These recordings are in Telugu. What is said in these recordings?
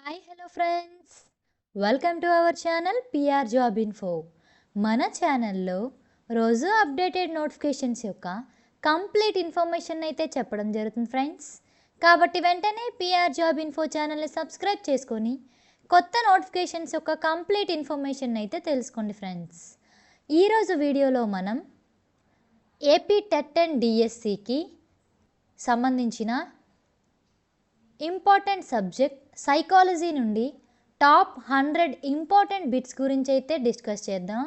Hi hello friends, welcome to our channel PR job info. మన ఛానల్లో రోజు అప్డేటెడ్ నోటిఫికేషన్స్ యొక్క కంప్లీట్ ఇన్ఫర్మేషన్ అయితే చెప్పడం జరుగుతుంది ఫ్రెండ్స్. కాబట్టి వెంటనే పిఆర్ జాబ్ ఇన్ఫో ఛానల్ని సబ్స్క్రైబ్ చేసుకొని కొత్త నోటిఫికేషన్స్ యొక్క కంప్లీట్ ఇన్ఫర్మేషన్ అయితే తెలుసుకోండి ఫ్రెండ్స్. ఈరోజు వీడియోలో మనం ఏపీ టెట్ అండ్ డిఎస్సికి సంబంధించిన ఇంపార్టెంట్ సబ్జెక్ట్ సైకాలజీ నుండి టాప్ 100 ఇంపార్టెంట్ బిట్స్ గురించి అయితే డిస్కస్ చేద్దాం.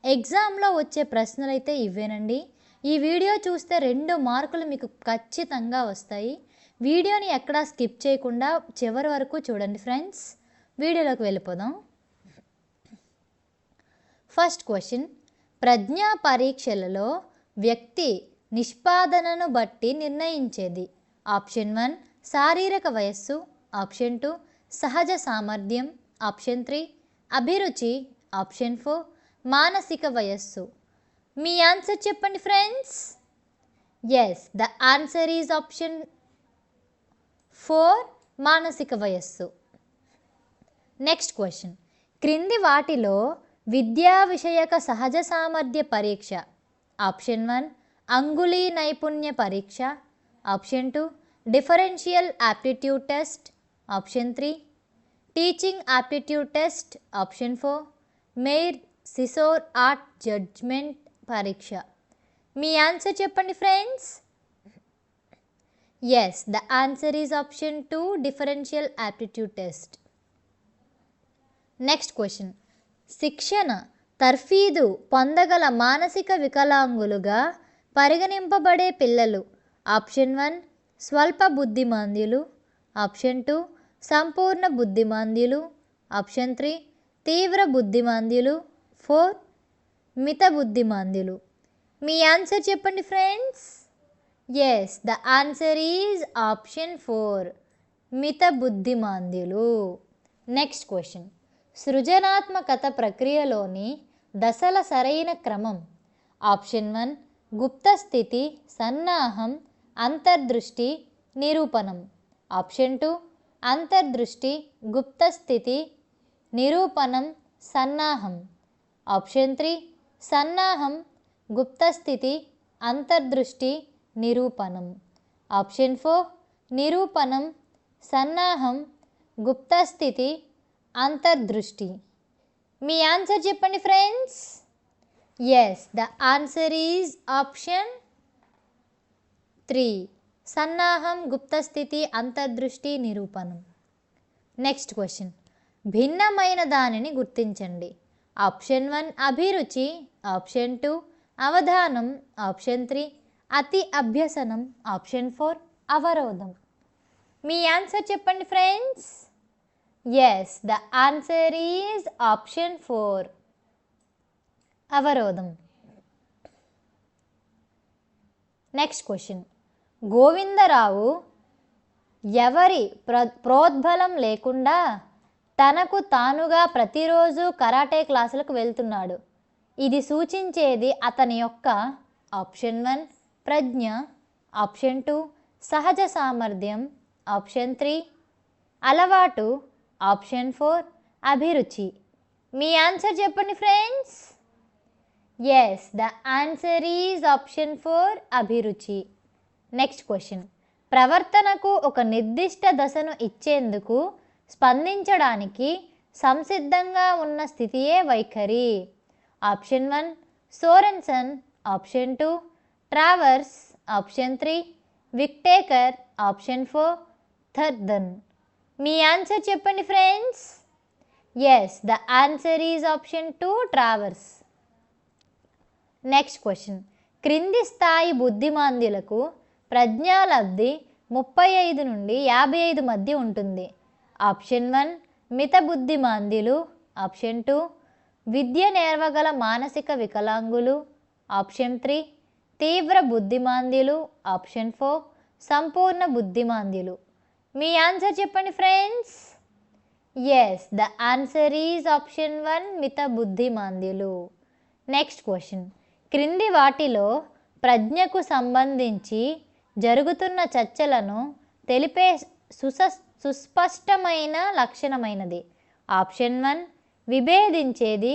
ఎగ్జామ్లో వచ్చే ప్రశ్నలు అయితే ఇవేనండి. ఈ వీడియో చూస్తే 2 మార్కులు మీకు ఖచ్చితంగా వస్తాయి. వీడియోని ఎక్కడా స్కిప్ చేయకుండా చివరి వరకు చూడండి ఫ్రెండ్స్. వీడియోలోకి వెళ్ళిపోదాం. ఫస్ట్ క్వశ్చన్, ప్రజ్ఞా పరీక్షలలో వ్యక్తి నిష్పాదనను బట్టి నిర్ణయించేది. ఆప్షన్ 1 శారీరక వయస్సు, ఆప్షన్ 2 సహజ సామర్థ్యం, ఆప్షన్ 3 అభిరుచి, ఆప్షన్ 4 మానసిక వయస్సు. మీ ఆన్సర్ చెప్పండి friends. Yes, the answer is option 4 మానసిక వయస్సు. నెక్స్ట్ క్వశ్చన్, క్రింది వాటిలో విద్యా విషయక సహజ సామర్థ్య పరీక్ష. ఆప్షన్ 1 అంగుళీ నైపుణ్య పరీక్ష, option 2 differential aptitude test, option 3 teaching aptitude test, option 4 Meier Seashore art judgement పరీక్ష. మీ ఆన్సర్ చెప్పండి friends. Yes, the answer is option 2 differential aptitude test. Next question, శిక్షణ తర్ఫీదు పొందగల మానసిక వికలాంగులుగా పరిగణింపబడే పిల్లలు. ఆప్షన్ 1 స్వల్ప బుద్ధిమాంద్యులు, ఆప్షన్ 2 సంపూర్ణ బుద్ధిమాంద్యులు, ఆప్షన్ 3 తీవ్ర బుద్ధిమాంద్యులు, 4 మిత బుద్ధిమాంద్యులు. మీ ఆన్సర్ చెప్పండి friends. Yes, the answer is option 4 మిత బుద్ధిమాంద్యులు. నెక్స్ట్ క్వశ్చన్, సృజనాత్మకత ప్రక్రియలోని దశల సరైన క్రమం. ఆప్షన్ 1 గుప్త స్థితి, సన్నాహం, అంతర్దృష్టి, నిరూపణం, ఆప్షన్ 2 అంతర్దృష్టి, గుప్త స్థితి, నిరూపణం, సన్నాహం, ఆప్షన్ 3 సన్నాహం, గుప్త స్థితి, అంతర్దృష్టి, నిరూపణం, ఆప్షన్ 4 నిరూపణం, సన్నాహం, గుప్త స్థితి, అంతర్దృష్టి. మీ ఆన్సర్ చెప్పండి friends. Yes, the answer is option 3 సన్నాహం, గుప్త స్థితి, అంతర్దృష్టి, నిరూపణం. నెక్స్ట్ క్వశ్చన్, భిన్నమైన దానిని గుర్తించండి. ఆప్షన్ 1 అభిరుచి, ఆప్షన్ 2 అవధానం, ఆప్షన్ 3 అతి అభ్యసనం, ఆప్షన్ 4 అవరోధం. మీ ఆన్సర్ చెప్పండి friends. Yes, the answer is option 4 అవరోధం. నెక్స్ట్ క్వశ్చన్, గోవిందరావు ఎవరి ప్రోద్బలం లేకుండా తనకు తానుగా ప్రతిరోజు కరాటే క్లాసులకు వెళ్తున్నాడు. ఇది సూచించేది అతని యొక్క ఆప్షన్ 1 ప్రజ్ఞ, ఆప్షన్ 2 సహజ సామర్థ్యం, ఆప్షన్ 3 అలవాటు, ఆప్షన్ 4 అభిరుచి. మీ ఆన్సర్ చెప్పండి friends. Yes, the answer is option 4 అభిరుచి. నెక్స్ట్ క్వశ్చన్, ప్రవర్తనకు ఒక నిర్దిష్ట దశను ఇచ్చేందుకు స్పందించడానికి సంసిద్ధంగా ఉన్న స్థితియే వైఖరి. Option 1 Sorenson, option 2 Travers, option 3 Whitaker, option 4 Thurstone. మీ ఆన్సర్ చెప్పండి friends. Yes, the answer is option 2 Travers. Next question, క్రింది స్థాయి బుద్ధిమాంద్యులకు ప్రజ్ఞాలబ్ధి 35 నుండి 55 మధ్య ఉంటుంది. ఆప్షన్ 1 మిత బుద్ధిమాంద్యులు, ఆప్షన్ 2 విద్య నేర్వగల మానసిక వికలాంగులు, ఆప్షన్ 3 తీవ్ర బుద్ధిమాంద్యులు, ఆప్షన్ 4 సంపూర్ణ బుద్ధిమాంద్యులు. మీ ఆన్సర్ చెప్పండి friends. Yes, the answer is option 1 మిత బుద్ధిమాంద్యులు. నెక్స్ట్ క్వశ్చన్, క్రింది వాటిలో ప్రజ్ఞకు సంబంధించి జరుగుతున్న చర్చలను తెలిపే సుస్పష్టమైన లక్షణమైనది. ఆప్షన్ 1 విభేదించేది,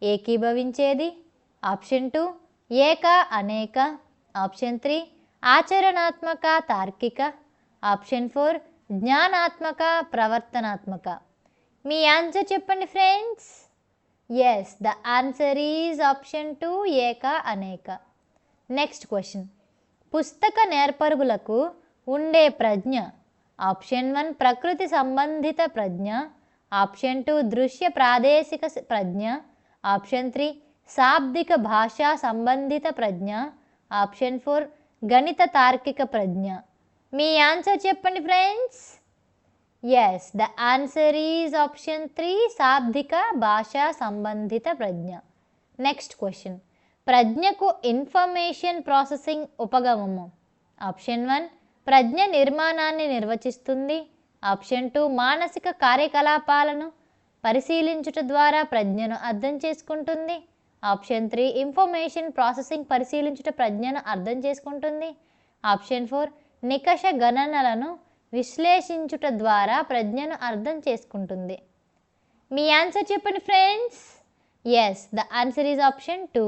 ఏకీభవించేది. ఆప్షన్ 2 ఏక అనేక. ఆప్షన్ 3 ఆచరణాత్మక తార్కిక. ఆప్షన్ 4 జ్ఞానాత్మక ప్రవర్తనాత్మక. మీ ఆన్సర్ చెప్పండి friends. Yes, the answer is option 2 ఏక అనేక. Next question. పుస్తక నేర్పరులకు ఉండే ప్రజ్ఞ. ఆప్షన్ 1 ప్రకృతి సంబంధిత ప్రజ్ఞ. ఆప్షన్ 2 దృశ్య ప్రాదేశిక ప్రజ్ఞ. ఆప్షన్ 3 శాబ్దిక భాషా సంబంధిత ప్రజ్ఞ. ఆప్షన్ 4 గణిత తార్కిక ప్రజ్ఞ. మీ ఆన్సర్ చెప్పండి friends. Yes, the answer is option 3 శాబ్దిక భాషా సంబంధిత ప్రజ్ఞ. Next question. ప్రజ్ఞకు ఇన్ఫర్మేషన్ ప్రాసెసింగ్ ఉపగమము. ఆప్షన్ 1 ప్రజ్ఞ నిర్మాణాన్ని నిర్వచిస్తుంది. ఆప్షన్ 2 మానసిక కార్యకలాపాలను పరిశీలించుట ద్వారా ప్రజ్ఞను అర్థం చేసుకుంటుంది. ఆప్షన్ 3 ఇన్ఫర్మేషన్ ప్రాసెసింగ్ పరిశీలించుట ప్రజ్ఞను అర్థం చేసుకుంటుంది. ఆప్షన్ 4 నికష గణనలను విశ్లేషించుట ద్వారా ప్రజ్ఞను అర్థం చేసుకుంటుంది. మీ ఆన్సర్ చెప్పండి friends. Yes, the answer is option 2.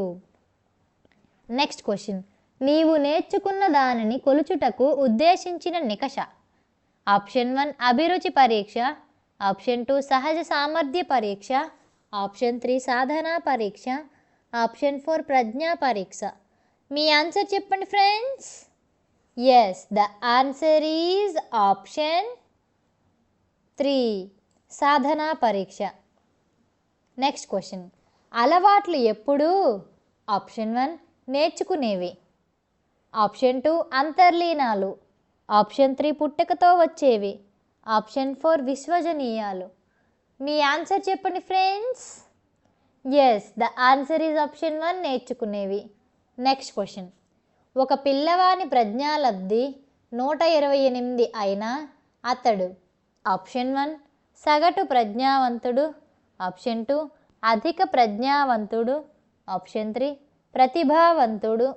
Next question. నీవు నేర్చుకున్న దానిని కొలుచుటకు ఉద్దేశించిన నికష. ఆప్షన్ 1 అభిరుచి పరీక్ష. ఆప్షన్ 2 సహజ సామర్థ్య పరీక్ష. ఆప్షన్ 3 సాధనా పరీక్ష. ఆప్షన్ 4 ప్రజ్ఞా పరీక్ష. మీ ఆన్సర్ చెప్పండి friends. Yes, the answer is option 3 సాధనా పరీక్ష. Next question. అలవాట్లు ఎప్పుడూ. ఆప్షన్ 1 నేర్చుకునేవి. ఆప్షన్ 2 అంతర్లీనాలు. ఆప్షన్ 3 పుట్టుకతో వచ్చేవి. ఆప్షన్ 4 విశ్వజనీయాలు. మీ ఆన్సర్ చెప్పండి friends. Yes, the answer is option 1 నేర్చుకునేవి. Next question. ఒక పిల్లవాని ప్రజ్ఞాలబ్ధి 128 అయినా అతడు. ఆప్షన్ 1 సగటు ప్రజ్ఞావంతుడు. ఆప్షన్ 2 అధిక ప్రజ్ఞావంతుడు. ఆప్షన్ 3 ప్రతిభావంతుడు.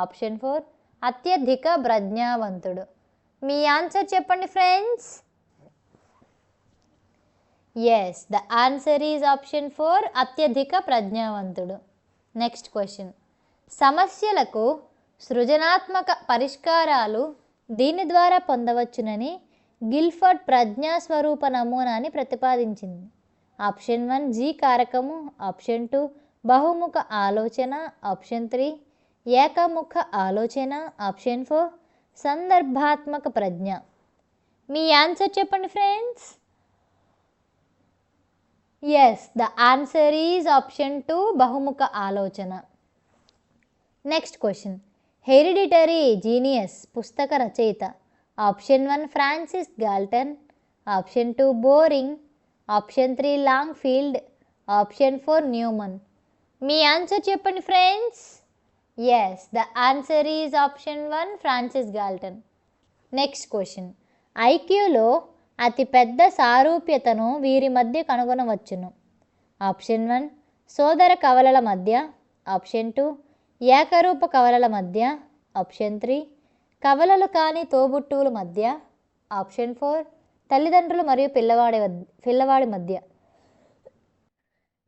ఆప్షన్ 4 అత్యధిక ప్రజ్ఞావంతుడు. మీ ఆన్సర్ చెప్పండి friends. Yes, the answer is option 4 అత్యధిక ప్రజ్ఞావంతుడు. Next question. సమస్యలకు సృజనాత్మక పరిష్కారాలు దీని ద్వారా పొందవచ్చునని గిల్ఫర్డ్ ప్రజ్ఞాస్వరూప నమూనాని ప్రతిపాదించింది. Option 1 G కారకము. ఆప్షన్ 2 బహుముఖ ఆలోచన. ఆప్షన్ 3 ఏకముఖ ఆలోచన. ఆప్షన్ 4 సందర్భాత్మక ప్రజ్ఞ. మీ ఆన్సర్ చెప్పండి friends. Yes, the answer is option 2 బహుముఖ ఆలోచన. Next question. హెరిడిటరీ జీనియస్ పుస్తక రచయిత. Option 1 Francis Galton. Option 2 Boring. Option 3 Langfeld. Option 4 Newman. మీ ఆన్సర్ చెప్పండి friends. Yes, the answer is option 1 Francis Galton. Next question. ఐక్యూలో అతిపెద్ద సారూప్యతను వీరి మధ్య కనుగొనవచ్చును. ఆప్షన్ 1 సోదర కవలల మధ్య. ఆప్షన్ 2 ఏకరూప కవలల మధ్య. ఆప్షన్ 3 కవలలు కాని తోబుట్టువుల మధ్య. ఆప్షన్ 4 తల్లిదండ్రులు మరియు పిల్లవాడి మధ్య.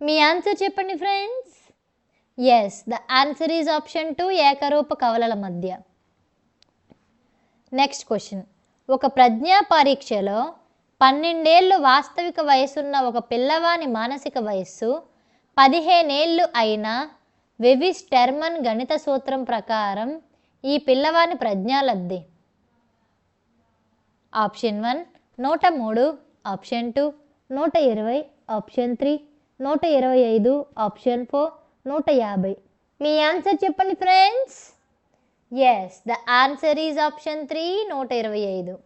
మీ ఆన్సర్ చెప్పండి friends. Yes, the answer is option 2 ఏకరూప కవలల మధ్య. Next question. ఒక ప్రజ్ఞా పరీక్షలో 12 ఏళ్ళు వాస్తవిక వయసున్న ఒక పిల్లవాని మానసిక వయస్సు 15 ఏళ్ళు అయిన వెవిస్ టెర్మన్ గణిత సూత్రం ప్రకారం ఈ పిల్లవాని ప్రజ్ఞాలబ్ధి. ఆప్షన్ 1 103. ఆప్షన్ 2 120. ఆప్షన్ 3 125. ఆప్షన్ 4 150. మీ ఆన్సర్ చెప్పండి friends. Yes, the answer is option 3 125.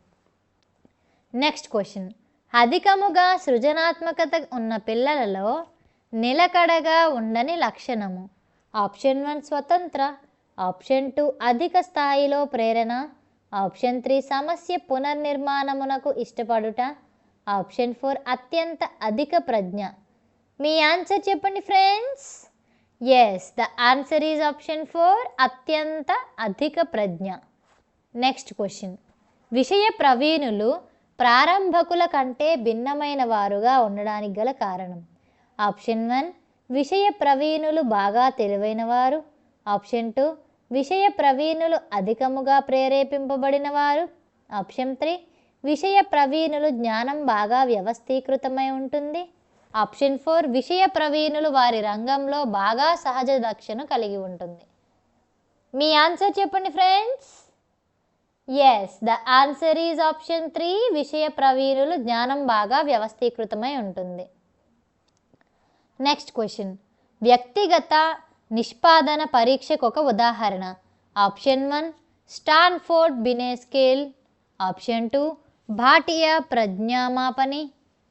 Next question. అధికముగా సృజనాత్మకత ఉన్న పిల్లలలో నిలకడగా ఉండని లక్షణము. ఆప్షన్ 1 స్వతంత్ర. ఆప్షన్ 2 అధిక స్థాయిలో ప్రేరణ. ఆప్షన్ 3 సమస్య పునర్నిర్మాణమునకు ఇష్టపడుట. ఆప్షన్ 4 అత్యంత అధిక ప్రజ్ఞ. మీ ఆన్సర్ చెప్పండి friends. Yes, the answer is option 4 అత్యంత అధిక ప్రజ్ఞ. Next question. విషయ ప్రవీణులు ప్రారంభకుల కంటే భిన్నమైన వారుగా ఉండడానికి గల కారణం? ఆప్షన్ 1 విషయ ప్రవీణులు బాగా తెలివైన వారు. ఆప్షన్ 2 విషయ ప్రవీణులు అధికముగా ప్రేరేపింపబడిన వారు. ఆప్షన్ 3 విషయ ప్రవీణులు జ్ఞానం బాగా వ్యవస్థీకృతమై ఉంటుంది. ఆప్షన్ 4 విషయ ప్రవీణులు వారి రంగంలో బాగా సహజ దక్షను కలిగి ఉంటుంది. మీ ఆన్సర్ చెప్పండి friends. Yes, the answer is option 3 విషయ ప్రవీణులు జ్ఞానం బాగా వ్యవస్థీకృతమై ఉంటుంది. నెక్స్ట్ క్వశ్చన్, వ్యక్తిగత నిష్పాదన పరీక్షకు ఒక ఉదాహరణ? Option 1 Stanford Binet scale. Option 2 Bhatia ప్రజ్ఞామాపని.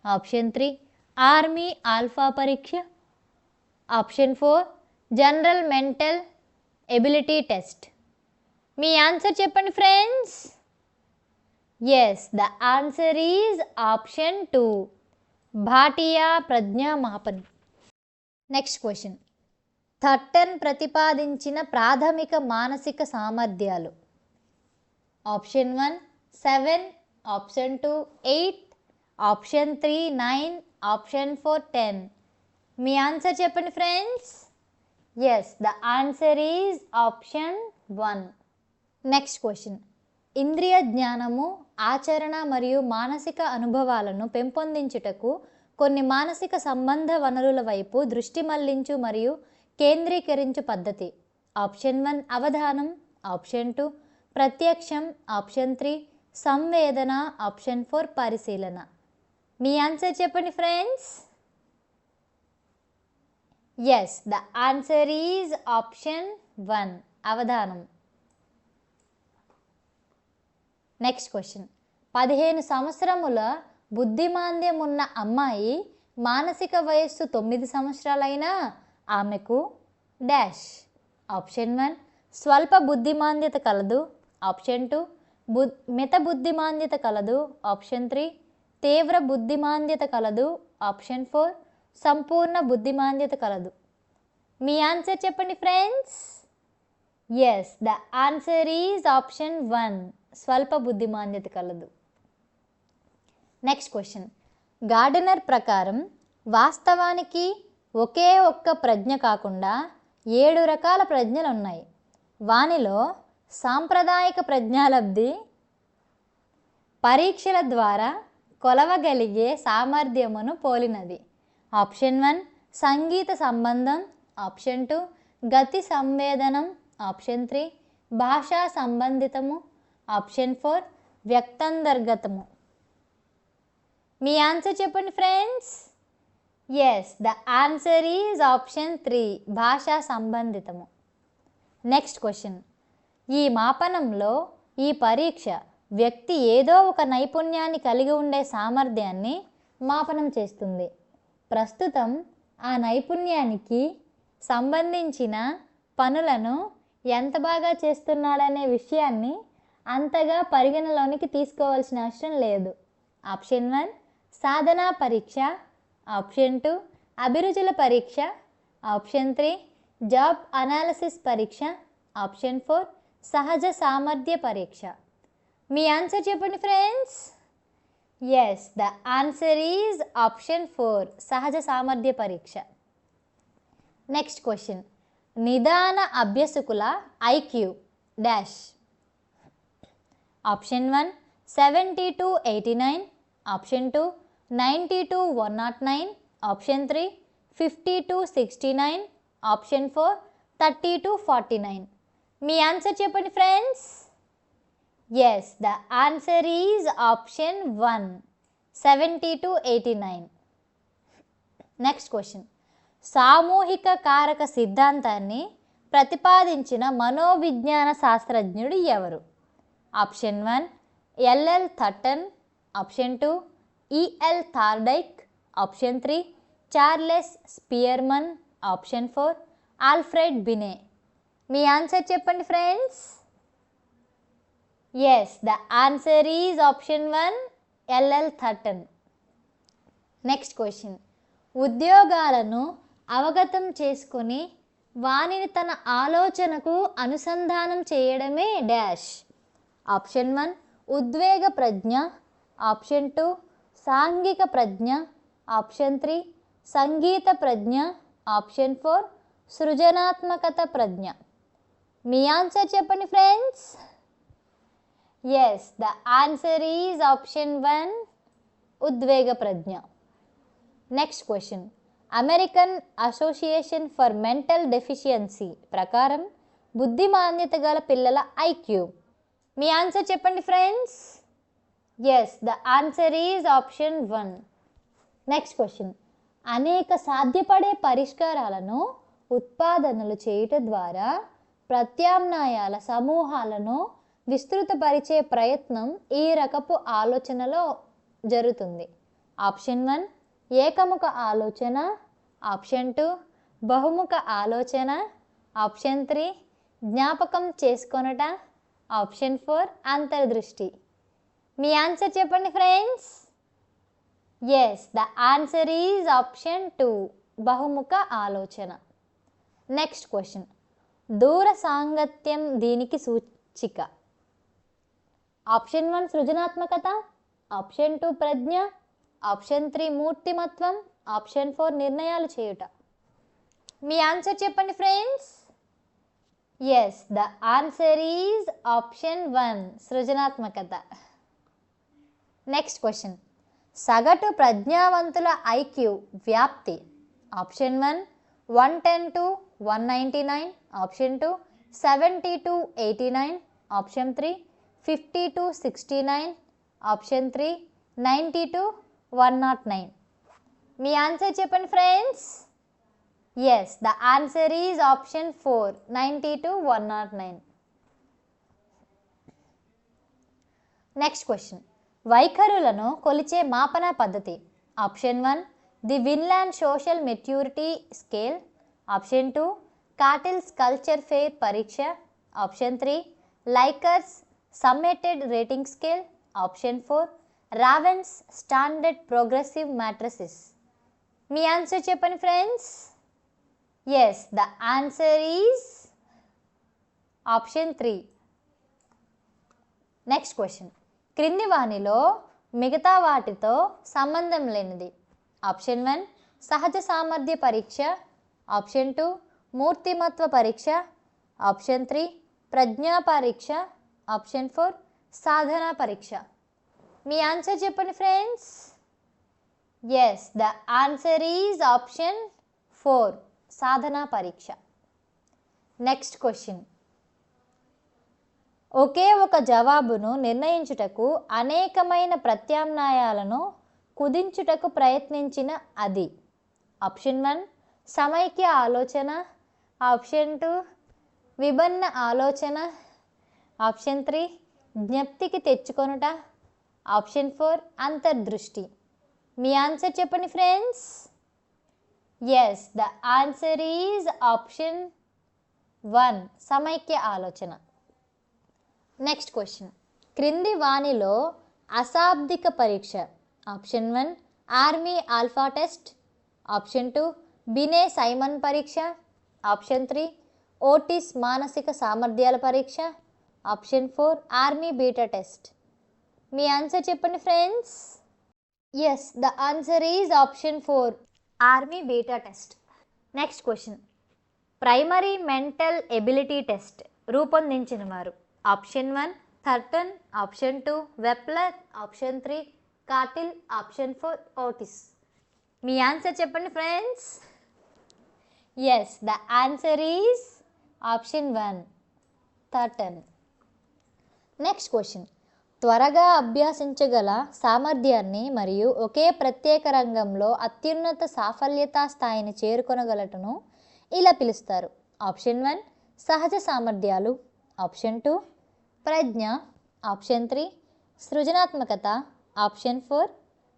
ఆప్షన్ 3 ఆర్మీ ఆల్ఫా పరీక్ష. Option 4 general mental ability test. మీ ఆన్సర్ చెప్పండి friends. Yes, the answer is option 2 Bhatia ప్రజ్ఞామాపని. నెక్స్ట్ క్వశ్చన్, థర్టన్ ప్రతిపాదించిన ప్రాథమిక మానసిక సామర్థ్యాలు? Option 1 7, option 2 8, option 3 9, option 4 10. మీ ఆన్సర్ చెప్పండి friends. Yes, the answer is option 1. Next question, ఇంద్రియ జ్ఞానము, ఆచరణ మరియు మానసిక అనుభవాలను పెంపొందించుటకు కొన్ని మానసిక సంబంధ వనరుల వైపు దృష్టి మళ్లించు మరియు కేంద్రీకరించు పద్ధతి? ఆప్షన్ 1 అవధానం. ఆప్షన్ 2 ప్రత్యక్షం. ఆప్షన్ 3 సంవేదన. ఆప్షన్ 4 పరిశీలన. మీ ఆన్సర్ చెప్పండి friends. Yes, the answer is option 1 అవధానం. నెక్స్ట్ క్వశ్చన్, 15 సంవత్సరముల బుద్ధిమాంద్యం ఉన్న అమ్మాయి మానసిక వయస్సు 9 సంవత్సరాలైనా ఆమెకు డాష్. ఆప్షన్ 1 స్వల్ప బుద్ధిమాంద్యత కలదు. ఆప్షన్ 2 మిత బుద్ధిమాంద్యత కలదు. ఆప్షన్ 3 తీవ్ర బుద్ధిమాంద్యత కలదు. ఆప్షన్ 4 సంపూర్ణ బుద్ధిమాంద్యత కలదు. మీ ఆన్సర్ చెప్పండి friends. Yes, the answer is option 1 స్వల్ప బుద్ధిమాంద్యత కలదు. నెక్స్ట్ క్వశ్చన్, గార్డెనర్ ప్రకారం వాస్తవానికి ఒకే ఒక్క ప్రజ్ఞ కాకుండా 7 రకాల ప్రజ్ఞలు ఉన్నాయి. వానిలో సాంప్రదాయిక ప్రజ్ఞాలబ్ధి పరీక్షల ద్వారా కొలవగలిగే సామర్థ్యమును పోలినది. ఆప్షన్ 1 సంగీత సంబంధం. ఆప్షన్ 2 గతి సంవేదనం. ఆప్షన్ 3 భాషా సంబంధితము. ఆప్షన్ 4 వ్యక్తంతర్గతము. మీ ఆన్సర్ చెప్పండి friends. Yes, the answer is option 3 భాషా సంబంధితము. నెక్స్ట్ క్వశ్చన్, ఈ మాపనంలో ఈ పరీక్ష వ్యక్తి ఏదో ఒక నైపుణ్యాన్ని కలిగి ఉండే సామర్థ్యాన్ని మాపనం చేస్తుంది. ప్రస్తుతం ఆ నైపుణ్యానికి సంబంధించిన పనులను ఎంత బాగా చేస్తున్నాడనే విషయాన్ని అంతగా పరిగణలోనికి తీసుకోవాల్సిన అవసరం లేదు. ఆప్షన్ 1 సాధనా పరీక్ష. ఆప్షన్ 2 అభిరుచుల పరీక్ష. ఆప్షన్ 3 జాబ్ అనాలిసిస్ పరీక్ష. ఆప్షన్ 4 సహజ సామర్థ్య పరీక్ష. మీ ఆన్సర్ చెప్పండి friends. Yes, the answer is option 4 సహజ సామర్థ్య పరీక్ష. నెక్స్ట్ క్వశ్చన్, నిదాన అభ్యసకుల IQ dash. Option 1 70 to 89. Option 2 90 to 109. Option 3 50 to 69. Option 4 30 to 49. మీ ఆన్సర్ చెప్పండి friends. Yes, the answer is option 1 70 to 89. Next question, సామూహిక కారక సిద్ధాంతాన్ని ప్రతిపాదించిన మనోవిజ్ఞాన శాస్త్రజ్ఞుడు ఎవరు? Option 1 LL Thurstone. Option 2 EL Thorndike. Option 3 Charles Spearman. Option 4 Alfred Binet. మీ ఆన్సర్ చెప్పండి friends. Yes, the answer is option 1 LL Thurstone. Next question, ఉద్యోగాలను అవగతం చేసుకొని వానిని తన ఆలోచనకు అనుసంధానం చేయడమే డాష్. ఆప్షన్ 1 ఉద్వేగ ప్రజ్ఞ. ఆప్షన్ 2 సాంఘిక ప్రజ్ఞ, ఆప్షన్ 3 సంగీత ప్రజ్ఞ, ఆప్షన్ 4 సృజనాత్మకత ప్రజ్ఞ. మీ ఆన్సర్ చెప్పండి friends. Yes, the answer is option 1 ఉద్వేగ ప్రజ్ఞ. Next question. American Association for mental deficiency ప్రకారం బుద్ధిమాంద్యత గల పిల్లల ఐక్యూ. మీ ఆన్సర్ చెప్పండి friends. Yes, the answer is option 1. Next question. అనేక సాధ్యపడే పరిష్కారాలను ఉత్పాదనలు చేయటం ద్వారా ప్రత్యామ్నాయాల సమూహాలను విస్తృతపరిచే ప్రయత్నం ఈ రకపు ఆలోచనలో జరుగుతుంది. ఆప్షన్ 1 ఏకముఖ ఆలోచన, ఆప్షన్ 2 బహుముఖ ఆలోచన, ఆప్షన్ 3 జ్ఞాపకం చేసుకొనట, ఆప్షన్ 4 అంతర్దృష్టి. మీ ఆన్సర్ చెప్పండి friends. Yes, the answer is option 2 బహుముఖ ఆలోచన. Next question. దూర సాంగత్యం దీనికి సూచిక. ఆప్షన్ 1 సృజనాత్మకత, ఆప్షన్ 2 ప్రజ్ఞ, ఆప్షన్ 3 మూర్తిమత్వం, ఆప్షన్ 4 నిర్ణయాలు చేయుట. మీ ఆన్సర్ చెప్పండి friends. Yes, the answer is option 1 సృజనాత్మకత. Next question. సగటు ప్రజ్ఞావంతుల ఐక్యూ వ్యాప్తి. Option 1 110 to 199, option 2 70 to 89, option 3 50 to 69, option 3 90 to 109. మీ ఆన్సర్ చెప్పండి friends. Yes, the answer is option 4 90 to 109. Next question. వైఖరులను కొలిచే మాపన పద్ధతి. Option 1 the Vineland social maturity scale, option 2 Cattell's culture fair పరీక్ష, option 3 Likert's summated rating scale, option 4 Raven's standard progressive matrices. మీ ఆన్సర్ చెప్పండి friends. Yes, the answer is option 3. Next question. క్రింది వానిలో మిగతా వాటితో సంబంధం లేనిది. ఆప్షన్ 1 సహజ సామర్థ్య పరీక్ష, ఆప్షన్ 2 మూర్తిమత్వ పరీక్ష, ఆప్షన్ 3 ప్రజ్ఞా పరీక్ష, ఆప్షన్ 4 సాధన పరీక్ష. మీ ఆన్సర్ చెప్పండి friends. Yes, the answer is option 4 సాధన పరీక్ష. Next question. ఒకే ఒక జవాబును నిర్ణయించుటకు అనేకమైన ప్రత్యామ్నాయాలను కుదించుటకు ప్రయత్నించిన అది. ఆప్షన్ 1 సమైక్య ఆలోచన, ఆప్షన్ 2 విభిన్న ఆలోచన, ఆప్షన్ 3 జ్ఞప్తికి తెచ్చుకొనుట, ఆప్షన్ 4 అంతర్దృష్టి. మీ ఆన్సర్ చెప్పండి friends. Yes, the answer is option 1 సమైక్య ఆలోచన. Next question. క్రింది వానిలో అశాబ్దిక పరీక్ష. Option 1 army alpha test, option 2 Binet Simon పరీక్ష, ఆప్షన్ 3 ఓటిస్ మానసిక సామర్థ్యాల పరీక్ష, ఆప్షన్ 4 ఆర్మీ బీటా టెస్ట్. మీ ఆన్సర్ చెప్పండి friends. Yes, the answer is option 4 army beta test. Next question. Primary mental ability test రూపొందించిన వారు. Option 1 Thurstone, option 2 వెప్లర్, option 3 Cattell, option 4 Otis. మీ ఆన్సర్ చెప్పండి friends. Yes, the answer is option 1 Thurstone. Next question. త్వరగా అభ్యసించగల సామర్థ్యాన్ని మరియు ఒకే ప్రత్యేక రంగంలో అత్యున్నత సాఫల్యతా స్థాయిని చేరుకొనగలటను ఇలా పిలుస్తారు. ఆప్షన్ 1 సహజ సామర్థ్యాలు, ఆప్షన్ 2 ప్రజ్ఞ, ఆప్షన్ 3 సృజనాత్మకత, ఆప్షన్ 4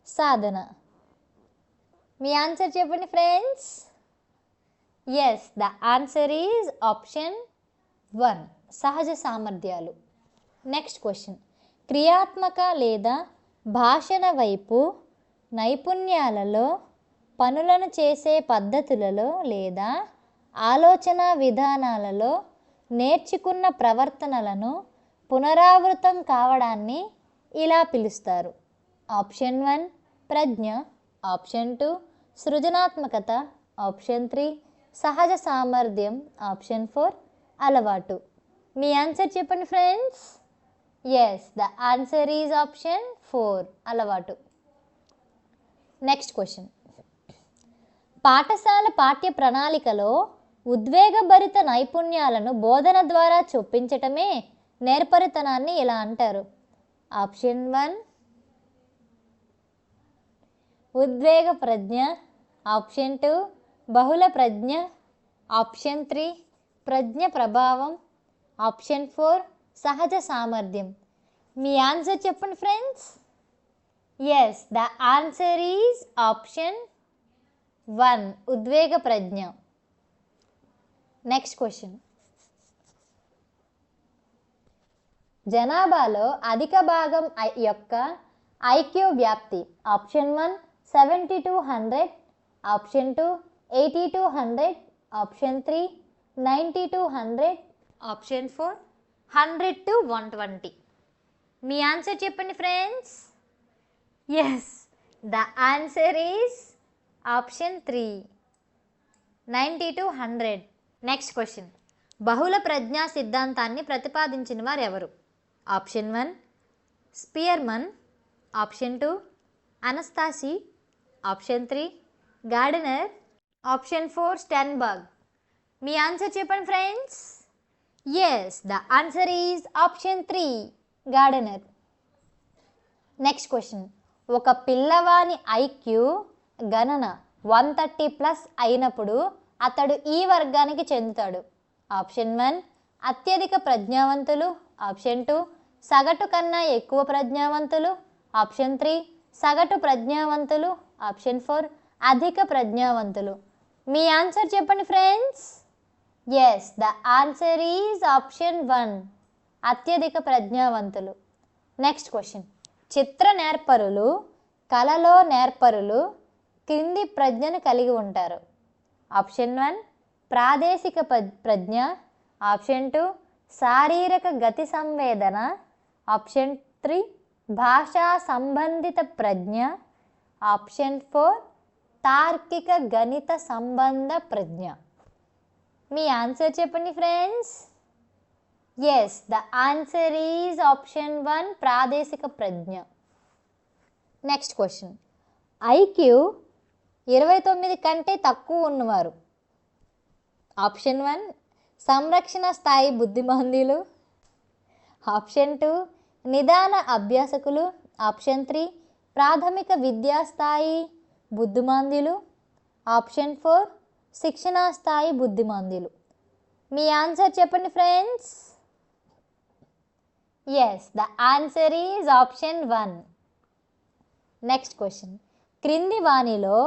సాధన. మీ ఆన్సర్ చెప్పండి friends. Yes, the answer is option 1 సహజ సామర్థ్యాలు. Next question. క్రియాత్మక లేదా భాషణ వైపు నైపుణ్యాలలో పనులను చేసే పద్ధతులలో లేదా ఆలోచన విధానాలలో నేర్చుకున్న ప్రవర్తనలను పునరావృతం కావడాన్ని ఇలా పిలుస్తారు. ఆప్షన్ 1 ప్రజ్ఞ, ఆప్షన్ 2 సృజనాత్మకత, ఆప్షన్ 3 సహజ సామర్థ్యం, ఆప్షన్ 4 అలవాటు. మీ ఆన్సర్ చెప్పండి friends. Yes, the answer is option 4 అలవాటు. Next question. పాఠశాల పాఠ్య ప్రణాళికలో ఉద్వేగభరిత నైపుణ్యాలను బోధన ద్వారా చొప్పించటమే నేర్పరితనాన్ని ఇలా అంటారు. ఆప్షన్ 1 ఉద్వేగ ప్రజ్ఞ, ఆప్షన్ 2 బహుళ ప్రజ్ఞ, ఆప్షన్ 3 ప్రజ్ఞ ప్రభావం, ఆప్షన్ 4 సహజ సామర్థ్యం. మీ ఆన్సర్ చెప్పండి friends. Yes, the answer is option 1 ఉద్వేగ ప్రజ్ఞ. Next question. జనాభాలో అధిక భాగం యొక్క ఐక్యూ వ్యాప్తి. Option 1 70 to 100, option 2 80 to 100, option 3 90 to 100, option 4 100 to 120. మీ ఆన్సర్ చెప్పండి friends. Yes, the answer is option 3 90 to 100. Next question. బహుళ ప్రజ్ఞా సిద్ధాంతాన్ని ప్రతిపాదించిన వారు ఎవరు? Option 1 Spearman, option 2 Anastasi, option 3 Gardner, option 4 Sternberg. మీ ఆన్సర్ చెప్పండి friends. Yes, the answer is option 3 Gardner. Next question. ఒక పిల్లవాని ఐక్యూ గణన 130+ అయినప్పుడు అతడు ఈ వర్గానికి చెందుతాడు. ఆప్షన్ 1 అత్యధిక ప్రజ్ఞావంతులు, ఆప్షన్ 2 సగటు కన్నా ఎక్కువ ప్రజ్ఞావంతులు, ఆప్షన్ 3 సగటు ప్రజ్ఞావంతులు, ఆప్షన్ 4 అధిక ప్రజ్ఞావంతులు. మీ ఆన్సర్ చెప్పండి friends. Yes, the answer is option 1 అత్యధిక ప్రజ్ఞావంతులు. Next question. చిత్ర నేర్పరులు, కళలో నేర్పరులు క్రింది ప్రజ్ఞను కలిగి ఉంటారు. ఆప్షన్ 1 ప్రాదేశిక ప్రజ్ఞ, ఆప్షన్ 2 శారీరక గతి సంవేదన, ఆప్షన్ 3 భాషా సంబంధిత ప్రజ్ఞ, ఆప్షన్ 4 తార్కిక గణిత సంబంధ ప్రజ్ఞ. మీ ఆన్సర్ చెప్పండి friends. Yes, the answer is option 1 ప్రాదేశిక ప్రజ్ఞ. Next question. ఐక్యూ 29 కంటే తక్కువ ఉన్నవారు. ఆప్షన్ 1 సంరక్షణ స్థాయి బుద్ధిమాంద్యులు, ఆప్షన్ 2 నిదాన అభ్యాసకులు, ఆప్షన్ 3 ప్రాథమిక విద్యా స్థాయి బుద్ధిమాంద్యులు, ఆప్షన్ 4 శిక్షణా స్థాయి బుద్ధిమాంద్యులు. మీ ఆన్సర్ చెప్పండి friends. Yes, the answer is option 1. Next question. క్రింది వానిలో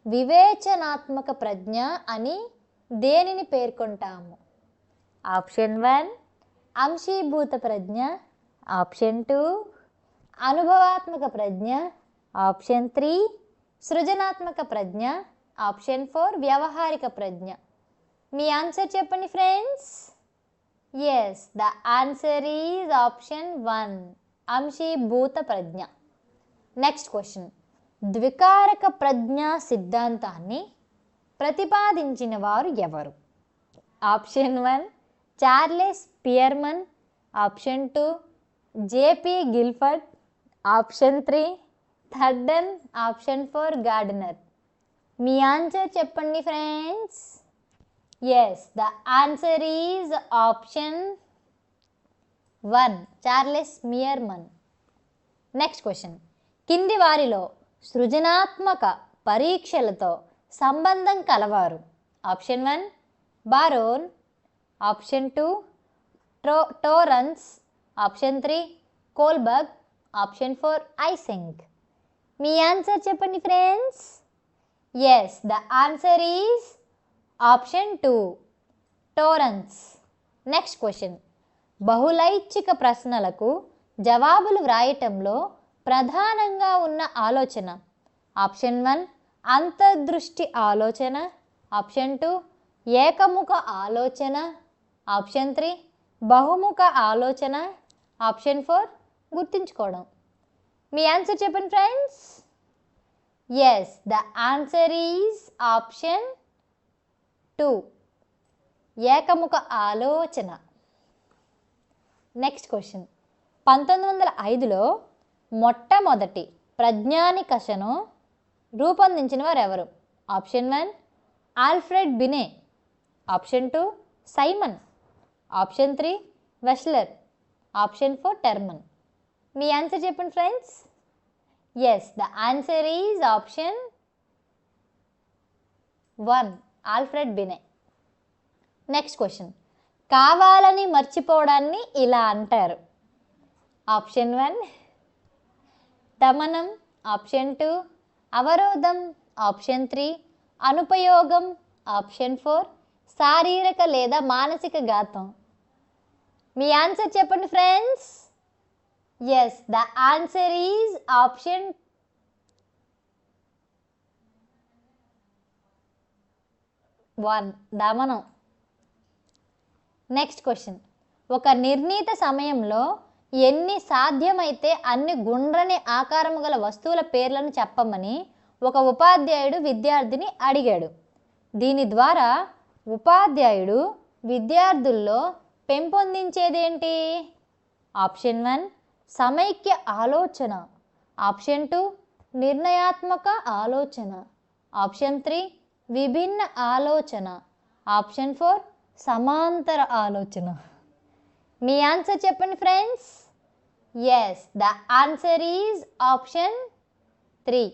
వివేచనాత్మక ప్రజ్ఞ అని దేనిని పేర్కొంటాము? ఆప్షన్ 1 అంశీభూత ప్రజ్ఞ, ఆప్షన్ 2 అనుభవాత్మక ప్రజ్ఞ, ఆప్షన్ 3 సృజనాత్మక ప్రజ్ఞ, ఆప్షన్ 4 వ్యవహారిక ప్రజ్ఞ. మీ ఆన్సర్ చెప్పండి friends. Yes, the answer is option 1 అంశీభూత ప్రజ్ఞ. Next question. ద్వికారక ప్రజ్ఞా సిద్ధాంతాన్ని ప్రతిపాదించిన వారు ఎవరు? Option 1 Charles Spearman, option 2 JP Guilford, option 3 థర్డన్, option 4 Gardner. మీ ఆన్సర్ చెప్పండి friends. Yes, the answer is option 1 Charles Spearman. Next question. కింది వారిలో సృజనాత్మక పరీక్షలతో సంబంధం కలవారు? Option 1 Barron, option 2 Torrance, option 3 Kohlberg, option 4 Eysenck. మీ ఆన్సర్ చెప్పండి friends. Yes, the answer is option 2 Torrance. Next question. బహుళైచ్ఛిక ప్రశ్నలకు జవాబులు వ్రాయటంలో ప్రధానంగా ఉన్న ఆలోచన. ఆప్షన్ 1 అంతర్దృష్టి ఆలోచన, ఆప్షన్ 2 ఏకముఖ ఆలోచన, ఆప్షన్ 3 బహుముఖ ఆలోచన, ఆప్షన్ 4 గుర్తుంచుకోవడం. మీ ఆన్సర్ చెప్పండి friends. Yes, the answer is option 2, ఏకముఖ ఆలోచన. Next question. 1905లో మొట్టమొదటి ప్రజ్ఞానికషను రూపొందించిన వారు ఎవరు? Option 1 Alfred Binet, option 2 Simon, option 3 Wechsler, option 4 Terman. మీ ఆన్సర్ చెప్పండి friends. Yes, the answer is option 1 Alfred Binet. Next question. కావాలని మర్చిపోవడాన్ని ఇలా అంటారు. ఆప్షన్ 1 దమనం, ఆప్షన్ 2 అవరోధం, ఆప్షన్ 3 అనుపయోగం, ఆప్షన్ 4 శారీరక లేదా మానసిక ఘాతం. మీ ఆన్సర్ చెప్పండి friends. Yes, the answer is option 1 దమనం. Next question. ఒక నిర్ణీత సమయంలో ఎన్ని సాధ్యమైతే అన్ని గుండ్రని ఆకారము గల వస్తువుల పేర్లను చెప్పమని ఒక ఉపాధ్యాయుడు విద్యార్థిని అడిగాడు. దీని ద్వారా ఉపాధ్యాయుడు విద్యార్థుల్లో పెంపొందించేదేంటి? ఆప్షన్ 1 సమైక్య ఆలోచన, ఆప్షన్ 2 నిర్ణయాత్మక ఆలోచన, ఆప్షన్ 3 విభిన్న ఆలోచన, ఆప్షన్ 4 సమాంతర ఆలోచన. మీ ఆన్సర్ చెప్పండి friends. Yes, the answer is option 3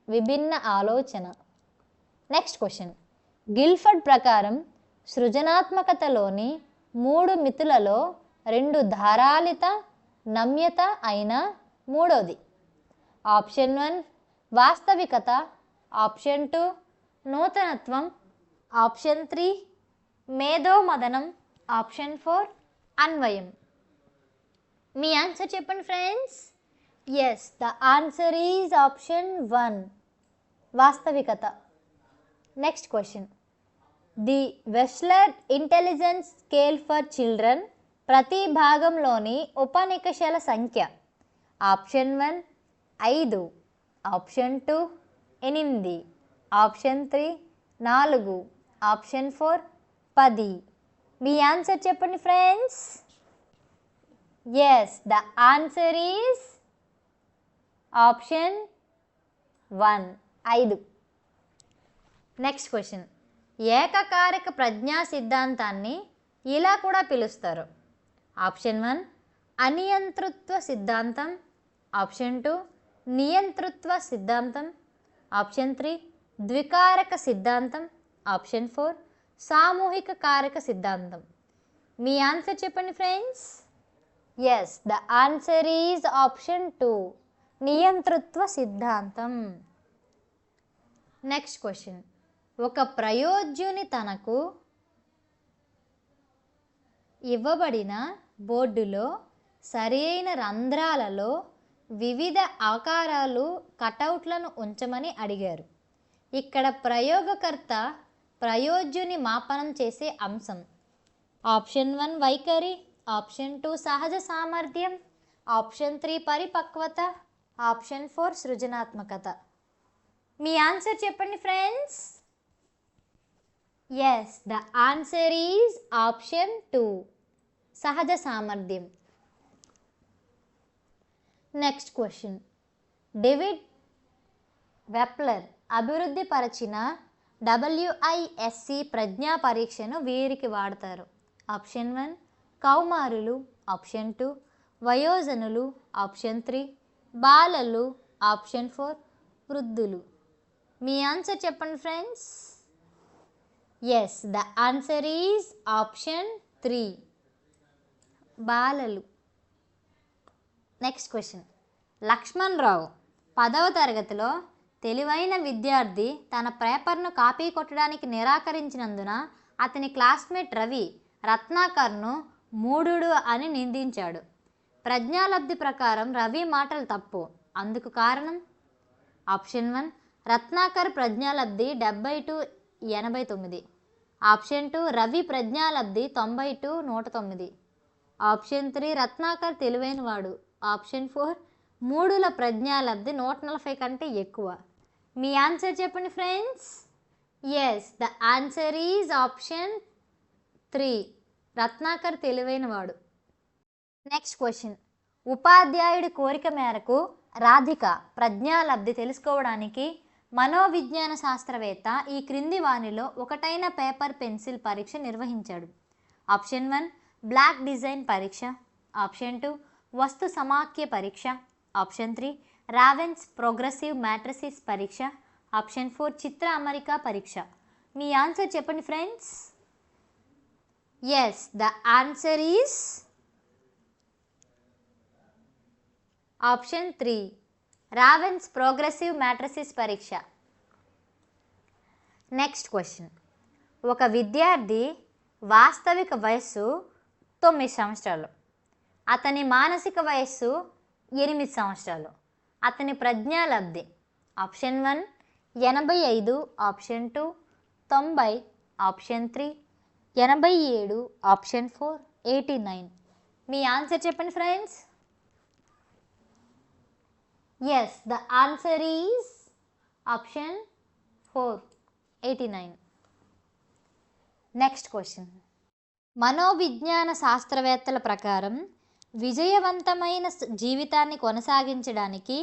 విభిన్న ఆలోచన. Next question. గిల్ఫర్డ్ ప్రకారం సృజనాత్మకతలోని 3 మితులలో 2 ధారాళిత నమ్యత అయిన మూడోది? ఆప్షన్ 1 వాస్తవికత, ఆప్షన్ 2 నూతనత్వం, ఆప్షన్ 3 మేధోమదనం, ఆప్షన్ 4 అన్వయం. మీ ఆన్సర్ చెప్పండి friends. Yes, the answer is option 1 వాస్తవికత. Next question. The Wechsler intelligence scale for children ప్రతి భాగంలోని ఉపనికషల సంఖ్య? Option 1 5, option 2 8, option 3 4, option 4 10. మీ ఆన్సర్ చెప్పండి friends. Yes, the answer is option 1 5. Next question. ఏకకారక ప్రజ్ఞా సిద్ధాంతాన్ని ఇలా కూడా పిలుస్తారు. ఆప్షన్ 1 అనియంతృత్వ సిద్ధాంతం, ఆప్షన్ 2 నియంతృత్వ సిద్ధాంతం, ఆప్షన్ 3 ద్వికారక సిద్ధాంతం, ఆప్షన్ 4 సామూహిక కారక సిద్ధాంతం. మీ ఆన్సర్ చెప్పండి friends. Yes, the answer is option 2 నియంతృత్వ సిద్ధాంతం. Next question. ఒక ప్రయోజ్యుని తనకు ఇవ్వబడిన బోర్డులో సరైన రంధ్రాలలో వివిధ ఆకారాలు కటౌట్లను ఉంచమని అడిగారు. ఇక్కడ ప్రయోగకర్త ప్రయోజ్యుని మాపనం చేసే అంశం? ఆప్షన్ 1 వైఖరి, ఆప్షన్ 2 సహజ సామర్థ్యం, ఆప్షన్ 3 పరిపక్వత, ఆప్షన్ 4 సృజనాత్మకత. మీ ఆన్సర్ చెప్పండి friends. Yes, the answer is option 2 సహజ సామర్థ్యం. Next question. డేవిడ్ వెప్లర్ అభివృద్ధి పరిచిన WISC ప్రజ్ఞా పరీక్షను వీరికి వాడతారు. ఆప్షన్ 1 కౌమారులు, ఆప్షన్ 2 వయోజనులు, ఆప్షన్ 3 బాలలు, ఆప్షన్ 4 వృద్ధులు. మీ ఆన్సర్ చెప్పండి friends. Yes, the answer is option 3 బాలలు. Next question. లక్ష్మణ్ రావు 10వ తరగతిలో తెలివైన విద్యార్థి తన పేపర్ను కాపీ కొట్టడానికి నిరాకరించినందున అతని క్లాస్మేట్ రవి రత్నాకర్ను మూఢుడు అని నిందించాడు. ప్రజ్ఞాలబ్ధి ప్రకారం రవి మాటలు తప్పు. అందుకు కారణం? ఆప్షన్ 1 రత్నాకర్ ప్రజ్ఞాలబ్ధి 70-89, ఆప్షన్ 2 రవి ప్రజ్ఞాలబ్ధి 90-109, ఆప్షన్ 3 రత్నాకర్ తెలివైనవాడు, ఆప్షన్ 4 మూడుల ప్రజ్ఞాలబ్ధి 140 కంటే ఎక్కువ. మీ ఆన్సర్ చెప్పండి friends. Yes, the answer is option 3. Ratnakar తెలివైనవాడు. Next question. ఉపాధ్యాయుడి కోరిక మేరకు రాధిక ప్రజ్ఞాలబ్ధి తెలుసుకోవడానికి మనోవిజ్ఞాన శాస్త్రవేత్త ఈ క్రింది వానిలో ఒకటైన పేపర్ పెన్సిల్ పరీక్ష నిర్వహించాడు. ఆప్షన్ 1 బ్లాక్ డిజైన్ పరీక్ష. ఆప్షన్ 2 వస్తు సమాఖ్య పరీక్ష. ఆప్షన్ 3 రావెన్స్ ప్రోగ్రెసివ్ మ్యాట్రిసిస్ పరీక్ష. ఆప్షన్ 4 చిత్ర అమరిక పరీక్ష. మీ ఆన్సర్ చెప్పండి friends. Yes, the answer is option 3 Raven's progressive matrices పరీక్ష. Next question. ఒక విద్యార్థి వాస్తవిక వయస్సు 9 సంవత్సరాలు, అతని మానసిక వయస్సు 8 సంవత్సరాలు. అతని ప్రజ్ఞాలబ్ధి ఆప్షన్ 1 85, ఆప్షన్ 2 90, ఆప్షన్ 3 87, ఆప్షన్ 4 89. మీ ఆన్సర్ చెప్పండి friends. Yes, the answer is option 4 89. Next question. మనోవిజ్ఞాన శాస్త్రవేత్తల ప్రకారం విజయవంతమైన జీవితాన్ని కొనసాగించడానికి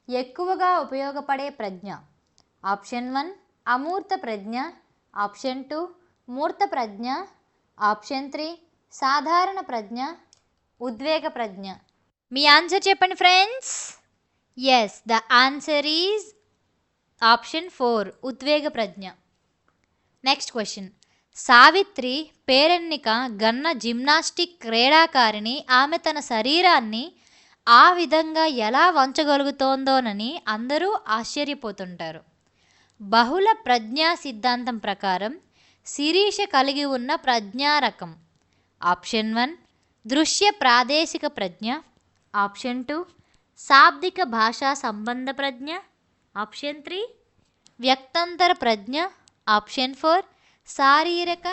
ఎక్కువగా ఉపయోగపడే ప్రజ్ఞ. ఆప్షన్ 1 అమూర్త ప్రజ్ఞ. ఆప్షన్ 2 మూర్త ప్రజ్ఞ. ఆప్షన్ 3 సాధారణ ప్రజ్ఞ, ఉద్వేగ ప్రజ్ఞ. మీ ఆన్సర్ చెప్పండి friends. Yes, the answer is option 4 ఉద్వేగ ప్రజ్ఞ. Next question. సావిత్రి పేరెన్నిక గన్న జిమ్నాస్టిక్ క్రీడాకారిణి ఆమె తన శరీరాన్ని ఆ విధంగా ఎలా వంచగలుగుతోందోనని అందరూ ఆశ్చర్యపోతుంటారు. బహుళ ప్రజ్ఞా సిద్ధాంతం ప్రకారం శిరీష కలిగి ఉన్న ప్రజ్ఞా రకం. ఆప్షన్ 1 దృశ్య ప్రాదేశిక ప్రజ్ఞ. ఆప్షన్ 2 శాబ్దిక భాషా సంబంధ ప్రజ్ఞ. ఆప్షన్ 3 వ్యక్తంతర ప్రజ్ఞ. ఆప్షన్ 4 శారీరక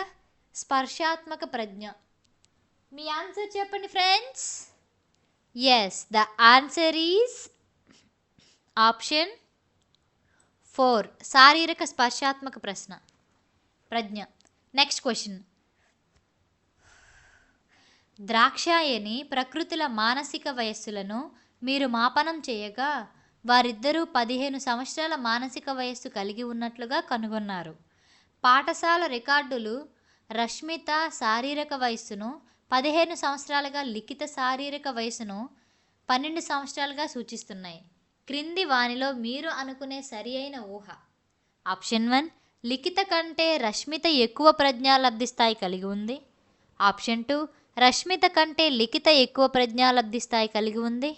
స్పర్శాత్మక ప్రజ్ఞ. మీ ఆన్సర్ చెప్పండి friends. Yes, the answer is option 4 శారీరక స్పర్శాత్మక ప్రజ్ఞ. Next question. ద్రాక్షాయని ప్రకృతుల మానసిక వయస్సులను మీరు మాపనం చేయగా వారిద్దరూ 15 సంవత్సరాల మానసిక వయస్సు కలిగి ఉన్నట్లుగా కనుగొన్నారు. పాఠశాల రికార్డులు రష్మిత శారీరక వయస్సును 15 సంవత్సరాలుగా, లిఖిత శారీరక వయస్సును 12 సంవత్సరాలుగా సూచిస్తున్నాయి. క్రింది వానిలో మీరు అనుకునే సరి అయిన ఊహ. ఆప్షన్ 1 లిఖిత కంటే రష్మిత ఎక్కువ ప్రజ్ఞాలబ్ధి స్థాయి కలిగి ఉంది. ఆప్షన్ 2 రష్మిత కంటే లిఖిత ఎక్కువ ప్రజ్ఞాలబ్ధి స్థాయి కలిగి ఉంది.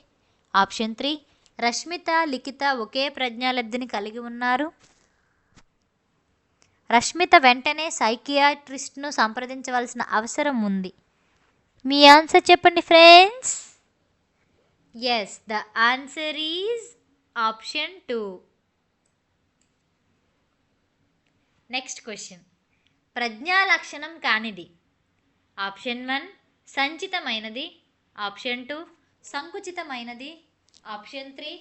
ఆప్షన్ 3 రష్మిత లిఖిత ఒకే ప్రజ్ఞాలబ్ధిని కలిగి ఉన్నారు. రష్మిత వెంటనే సైకియాట్రిస్ట్ను సంప్రదించవలసిన అవసరం ఉంది. మీ ఆన్సర్ చెప్పండి friends. Yes, the answer is option 2. Next question. ప్రజ్ఞా లక్షణం కానిది. ఆప్షన్ 1 సంచితమైనది. ఆప్షన్ 2 సంకుచితమైనది. ఆప్షన్ 3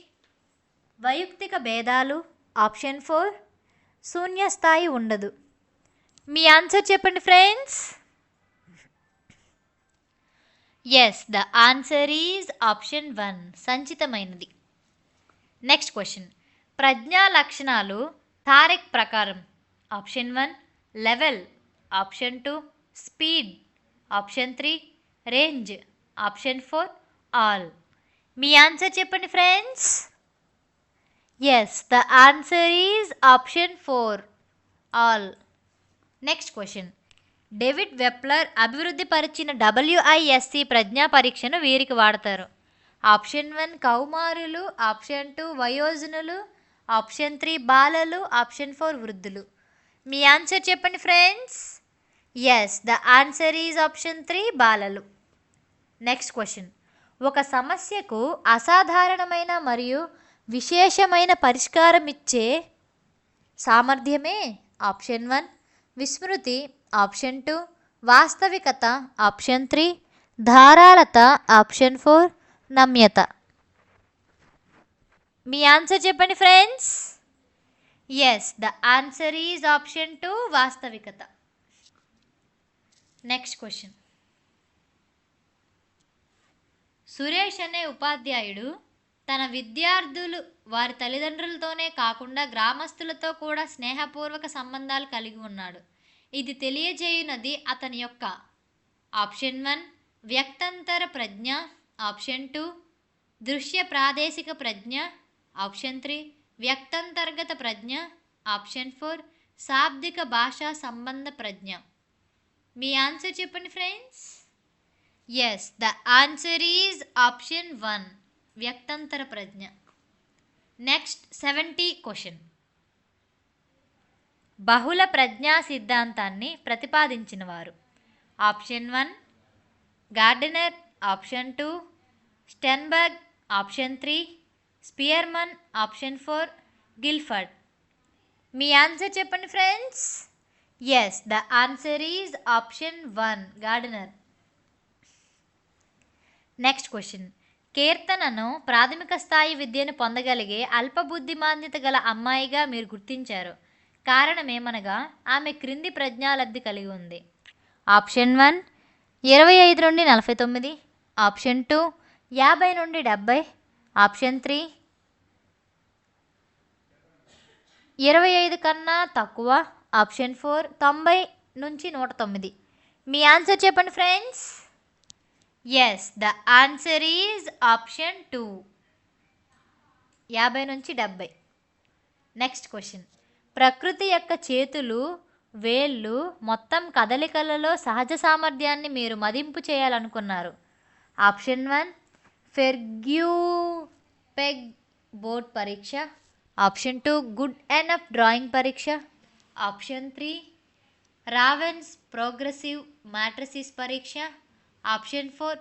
వైయక్తిక భేదాలు. ఆప్షన్ 4 శూన్య స్థాయి ఉండదు. మీ ఆన్సర్ చెప్పండి friends. Yes, the answer is option 1 సంచితమైనది. Next question. ప్రజ్ఞా లక్షణాలు థారెక్ ప్రకారం. Option 1 level. Option 2 speed. Option 3 range. Option 4 all. మీ ఆన్సర్ చెప్పండి friends. Yes, the answer is option 4 all. Next question. David Wechsler అభివృద్ధి పరిచిన WISC ప్రజ్ఞా పరీక్షను వీరికి వాడతారు. ఆప్షన్ 1 కౌమారులు. ఆప్షన్ 2 వయోజనులు. ఆప్షన్ 3 బాలలు. ఆప్షన్ 4 వృద్ధులు. మీ ఆన్సర్ చెప్పండి friends. Yes, the answer is option 3 బాలలు. Next question. ఒక సమస్యకు అసాధారణమైన మరియు విశేషమైన పరిష్కారం ఇచ్చే సామర్థ్యమే ఆప్షన్ 1 విస్మృతి. ఆప్షన్ 2 వాస్తవికత. ఆప్షన్ 3 ధారాళత. ఆప్షన్ 4 నమ్యత. మీ ఆన్సర్ చెప్పండి friends. Yes, the answer is option 2 వాస్తవికత. Next question. సురేష్ అనే ఉపాధ్యాయుడు తన విద్యార్థులు వారి తల్లిదండ్రులతోనే కాకుండా గ్రామస్తులతో కూడా స్నేహపూర్వక సంబంధాలు కలిగి ఉన్నాడు. ఇది తెలియజేయునది అతని యొక్క ఆప్షన్ 1 వ్యక్తంతర ప్రజ్ఞ, ఆప్షన్ 2 దృశ్య ప్రాదేశిక ప్రజ్ఞ, ఆప్షన్ 3 వ్యక్తంతర్గత ప్రజ్ఞ, ఆప్షన్ 4 శాబ్దిక భాషా సంబంధ ప్రజ్ఞ. మీ ఆన్సర్ చెప్పండి friends. Yes, the answer is option 1 వ్యక్తంతర ప్రజ్ఞ. Next 70 question. బహుళ ప్రజ్ఞా సిద్ధాంతాన్ని ప్రతిపాదించిన వారు. Option 1 Gardner, option 2 Sternberg, option 3 Spearman, option 4 Guilford. మీ ఆన్సర్ చెప్పండి friends. Yes, the answer is option 1 Gardner. Next question. కీర్తనను ప్రాథమిక స్థాయి విద్యను పొందగలిగే అల్పబుద్ధిమాంద్యత గల అమ్మాయిగా మీరు గుర్తించారు. కారణమేమనగా ఆమె క్రింది ప్రజ్ఞాలబ్ధి కలిగి ఉంది. ఆప్షన్ 1 25 నుండి 49, ఆప్షన్ 2 50 నుండి 70, ఆప్షన్ 3 25 కన్నా తక్కువ, ఆప్షన్ 4 90 నుంచి 109. మీ ఆన్సర్ చెప్పండి friends. Yes, the answer is option 2 50 నుంచి 70. Next question. ప్రకృతి యొక్క చేతులు, వేళ్ళు మొత్తం కదలికలలో సహజ సామర్థ్యాన్ని మీరు మదింపు చేయాలనుకున్నారు. ఆప్షన్ 1 ఫెర్గ్యూ పెగ్ బోర్డ్ పరీక్ష, ఆప్షన్ 2 గుడ్ ఎనఫ్ డ్రాయింగ్ పరీక్ష, ఆప్షన్ 3 రావెన్స్ ప్రోగ్రెసివ్ మ్యాట్రిసిస్ పరీక్ష, ఆప్షన్ 4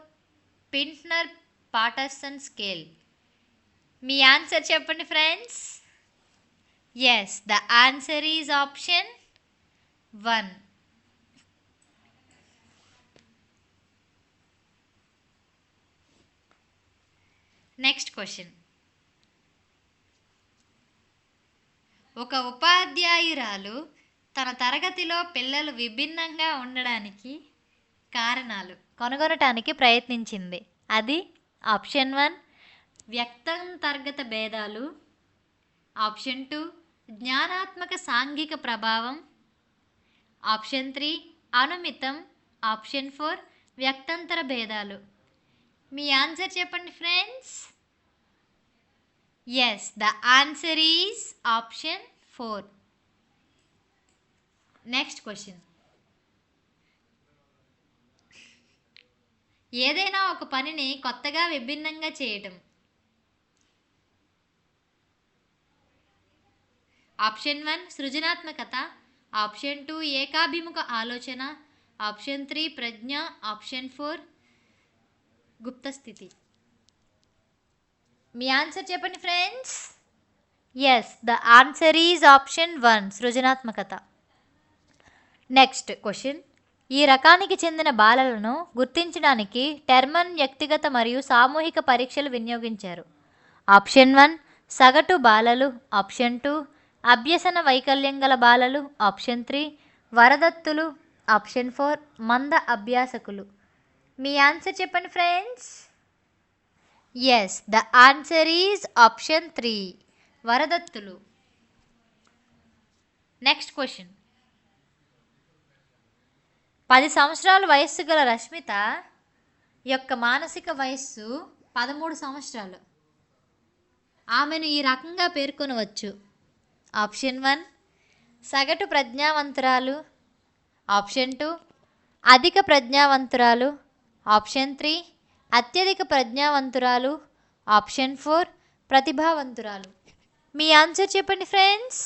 పింట్నర్ పాటర్సన్ స్కేల్. మీ ఆన్సర్ చెప్పండి friends. Yes, the answer is option 1. Next question. ఒక ఉపాధ్యాయురాలు తన తరగతిలో పిల్లలు విభిన్నంగా ఉండడానికి కారణాలు కనుగొనటానికి ప్రయత్నించింది. అది ఆప్షన్ 1 వ్యక్తంతర్గత భేదాలు, ఆప్షన్ 2 జ్ఞానాత్మక సాంఘిక ప్రభావం, ఆప్షన్ 3 అనుమితం, ఆప్షన్ 4 వ్యక్తంతర భేదాలు. మీ ఆన్సర్ చెప్పండి friends. Yes, the answer is option 4. Next question. ఏదైనా ఒక పనిని కొత్తగా విభిన్నంగా చేయటం. ఆప్షన్ 1 సృజనాత్మకత, ఆప్షన్ 2 ఏకాభిముఖ ఆలోచన, ఆప్షన్ 3 ప్రజ్ఞ, ఆప్షన్ 4 గుప్త స్థితి. మీ ఆన్సర్ చెప్పండి friends. Yes, the answer is option 1 సృజనాత్మకత. Next question. ఈ రకానికి చెందిన బాలలను గుర్తించడానికి టెర్మన్ వ్యక్తిగత మరియు సామూహిక పరీక్షలు వినియోగించారు. ఆప్షన్ 1 సగటు బాలలు, ఆప్షన్ 2 అభ్యసన వైకల్యం గల బాలలు, ఆప్షన్ 3 వరదత్తులు, ఆప్షన్ 4 మంద అభ్యాసకులు. మీ ఆన్సర్ చెప్పండి friends. Yes, the answer is option 3 వరదత్తులు. Next question. 10 సంవత్సరాల వయస్సు గల రష్మిత యొక్క మానసిక వయస్సు 13 సంవత్సరాలు. ఆమెను ఈ రకంగా పేర్కొనవచ్చు. ఆప్షన్ 1 సగటు ప్రజ్ఞావంతురాలు, ఆప్షన్ 2 అధిక ప్రజ్ఞావంతురాలు, ఆప్షన్ 3 అత్యధిక ప్రజ్ఞావంతురాలు, ఆప్షన్ 4 ప్రతిభావంతురాలు. మీ ఆన్సర్ చెప్పండి friends.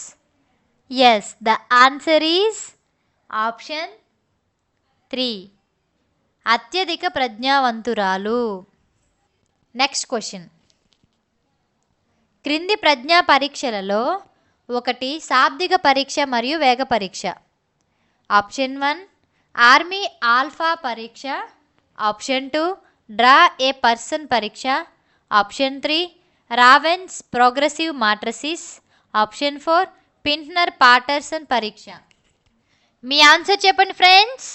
Yes, the answer is option 3 అత్యధిక ప్రజ్ఞావంతురాలు. Next question. క్రింది ప్రజ్ఞా పరీక్షలలో ఒకటి శాబ్దిక పరీక్ష మరియు వేగ పరీక్ష. ఆప్షన్ 1 ఆర్మీ ఆల్ఫా పరీక్ష, ఆప్షన్ 2 డ్రా ఏ పర్సన్ పరీక్ష, option 3 Raven's progressive matrices. Option 4 Pintner Paterson పరీక్ష. మీ ఆన్సర్ చెప్పండి friends.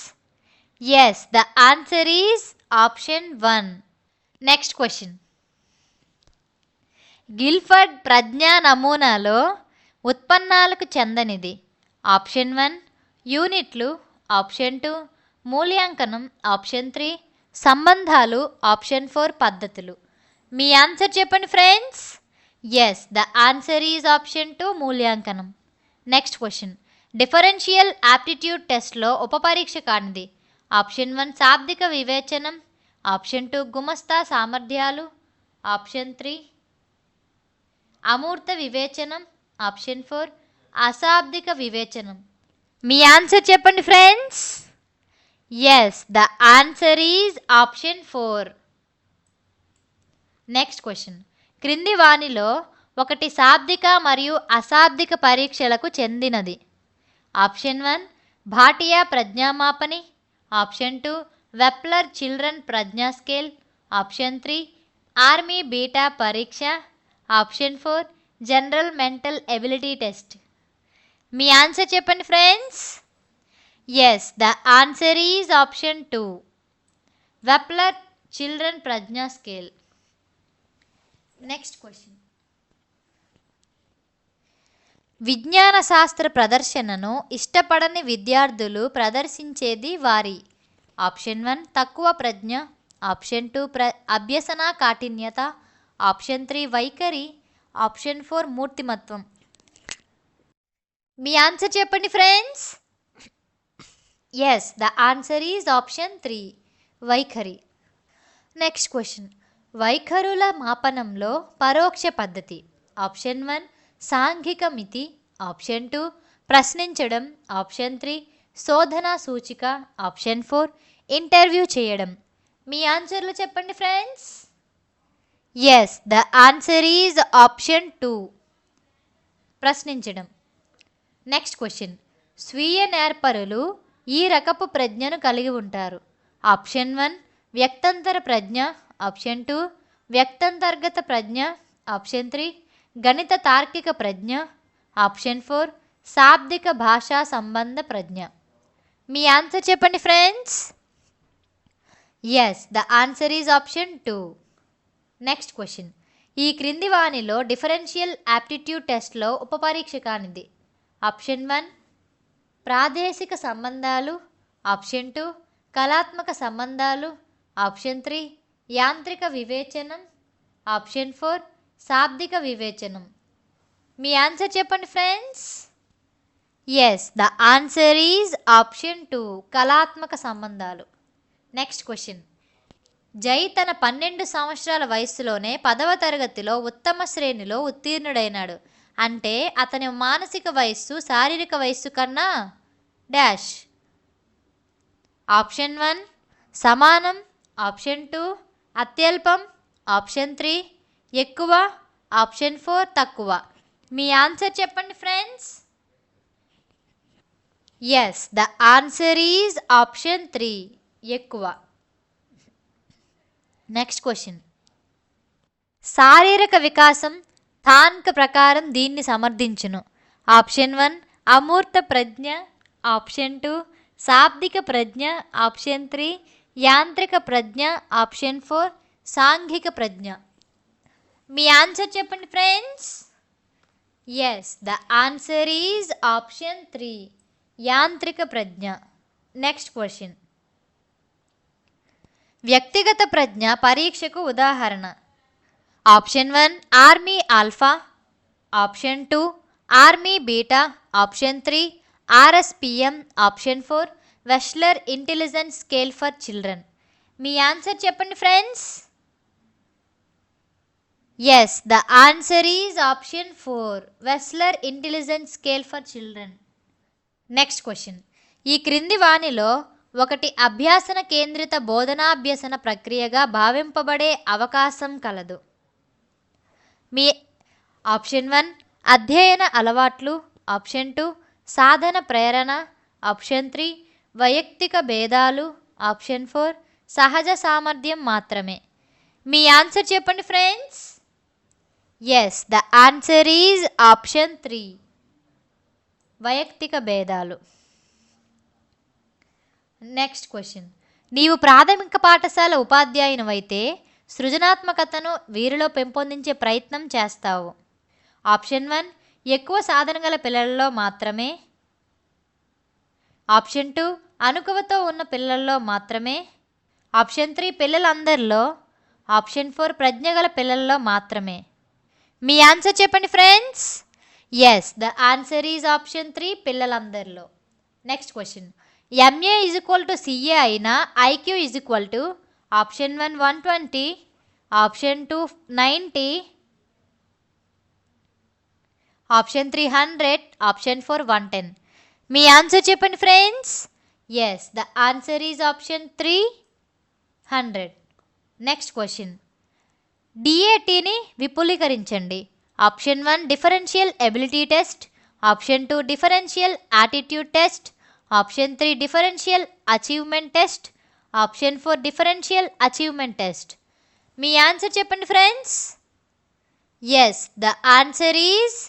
Yes, the answer is option 1. Next question. Guilford ప్రజ్ఞా నమూనాలో ఉత్పన్నాలకు చెందనిది. ఆప్షన్ 1 యూనిట్లు. ఆప్షన్ 2 మూల్యాంకనం. ఆప్షన్ 3 సంబంధాలు. ఆప్షన్ 4 పద్ధతులు. మీ ఆన్సర్ చెప్పండి friends. Yes, the answer is option 2 మూల్యాంకనం. Next question. డిఫరెన్షియల్ యాప్టిట్యూడ్ టెస్ట్లో ఉపపరీక్ష కానిది. ఆప్షన్ 1 శాబ్దిక వివేచనం. ఆప్షన్ 2 గుమస్తా సామర్థ్యాలు. ఆప్షన్ 3 అమూర్త వివేచనం. ఆప్షన్ 4 అశాబ్దిక వివేచనం. మీ ఆన్సర్ చెప్పండి friends. Yes, the answer is option 4. Next question. క్రింది వానిలో ఒకటి శాబ్దిక మరియు అశాబ్దిక పరీక్షలకు చెందినది. ఆప్షన్ 1 భాటియా ప్రజ్ఞామాపని. ఆప్షన్ 2 వెప్లర్ చిల్డ్రన్ ప్రజ్ఞా స్కేల్. ఆప్షన్ 3 ఆర్మీ బీటా పరీక్ష. Option 4 general mental ability test. మీ ఆన్సర్ చెప్పండి friends. Yes, the answer is option 2 వెప్లర్ చిల్డ్రన్ ప్రజ్ఞా స్కేల్. Next question. విజ్ఞాన శాస్త్ర ప్రదర్శనను ఇష్టపడని విద్యార్థులు ప్రదర్శించేది వారి. ఆప్షన్ 1 తక్కువ ప్రజ్ఞ. ఆప్షన్ 2 అభ్యసన కాఠిన్యత. ఆప్షన్ 3 వైఖరి. ఆప్షన్ 4 మూర్తిమత్వం. మీ ఆన్సర్ చెప్పండి friends. Yes, the answer is option 3 వైఖరి. Next question. వైఖరుల మాపనంలో పరోక్ష పద్ధతి. ఆప్షన్ 1 సాంఘిక మితి. ఆప్షన్ 2 ప్రశ్నించడం. ఆప్షన్ 3 శోధనా సూచిక. ఆప్షన్ 4 ఇంటర్వ్యూ చేయడం. మీ ఆన్సర్లు చెప్పండి friends. Yes, the answer is option 2 ప్రశ్నించడం. Next question. స్వీయ నేర్పరులు ఈ రకపు ప్రజ్ఞను కలిగి ఉంటారు. ఆప్షన్ 1 వ్యక్తంతర ప్రజ్ఞ. ఆప్షన్ 2 వ్యక్తంతర్గత ప్రజ్ఞ. ఆప్షన్ 3 గణిత తార్కిక ప్రజ్ఞ. ఆప్షన్ 4 శాబ్దిక భాషా సంబంధ ప్రజ్ఞ. మీ ఆన్సర్ చెప్పండి friends. Yes, the answer is option 2. Next question. ఈ క్రింది వానిలో డిఫరెన్షియల్ యాప్టిట్యూడ్ టెస్ట్లో ఉపపరీక్ష కానిది. ఆప్షన్ 1 ప్రాదేశిక సంబంధాలు. ఆప్షన్ 2 కళాత్మక సంబంధాలు. ఆప్షన్ 3 యాంత్రిక వివేచనం. ఆప్షన్ 4 శాబ్దిక వివేచనం. మీ ఆన్సర్ చెప్పండి friends. Yes, the answer is option 2 కళాత్మక సంబంధాలు. Next question. జై తన 12 సంవత్సరాల వయస్సులోనే 10వ తరగతిలో ఉత్తమ శ్రేణిలో ఉత్తీర్ణుడైనాడు. అంటే అతని మానసిక వయస్సు శారీరక వయస్సు కన్నా డాష్. ఆప్షన్ 1 సమానం. ఆప్షన్ 2 అత్యల్పం. ఆప్షన్ 3 ఎక్కువ. ఆప్షన్ 4 తక్కువ. మీ ఆన్సర్ చెప్పండి friends. Yes, the answer is option 3 ఎక్కువ. Next question. శారీరక వికాసం థాన్క ప్రకారం దీన్ని సమర్థించును. ఆప్షన్ 1 అమూర్త ప్రజ్ఞ. ఆప్షన్ 2 శాబ్దిక ప్రజ్ఞ. ఆప్షన్ 3 యాంత్రిక ప్రజ్ఞ. ఆప్షన్ 4 సాంఘిక ప్రజ్ఞ. మీ ఆన్సర్ చెప్పండి friends. Yes, the answer is option 3 యాంత్రిక ప్రజ్ఞ. Next question. వ్యక్తిగత ప్రజ్ఞ పరీక్షకు ఉదాహరణ. Option 1 army alpha. Option 2 army beta. Option 3 RSPM. Option 4 Wechsler intelligence scale for children. మీ ఆన్సర్ చెప్పండి friends. Yes, the answer is option 4 Wechsler intelligence scale for children. Next question. ఈ క్రింది వానిలో ఒకటి అభ్యాసన కేంద్రిత బోధనాభ్యసన ప్రక్రియగా భావింపబడే అవకాశం కలదు. మీ ఆప్షన్ 1 అధ్యయన అలవాట్లు. ఆప్షన్ 2 సాధన ప్రేరణ. ఆప్షన్ 3 వైయక్తిక భేదాలు. ఆప్షన్ 4 సహజ సామర్థ్యం మాత్రమే. మీ ఆన్సర్ చెప్పండి friends. Yes, the answer is option 3, వైయక్తిక భేదాలు. Next question. నీవు ప్రాథమిక పాఠశాల ఉపాధ్యాయునివైతే సృజనాత్మకతను వీరిలో పెంపొందించే ప్రయత్నం చేస్తావు. ఆప్షన్ 1, ఎక్కువ సాధన గల పిల్లలలో మాత్రమే. ఆప్షన్ 2, అనుకువతో ఉన్న పిల్లల్లో మాత్రమే. ఆప్షన్ 3, పిల్లలందరిలో. ఆప్షన్ 4, ప్రజ్ఞ గల పిల్లల్లో మాత్రమే. మీ ఆన్సర్ చెప్పండి friends. Yes, the answer is option 3, పిల్లలందరిలో. Next question. MA is equal to CA అయినా IQ is equal to option 1 120, option 2 90, option 3 100, option 4 110. మీ ఆన్సర్ చెప్పండి friends. Yes, the answer is option 3 100. Next question. డిఏటిని విపులీకరించండి. Option 1 differential ability test, option 2 differential attitude test, option 3 differential achievement test, option 4 differential achievement test. మీ ఆన్సర్ చెప్పండి friends. Yes, the answer is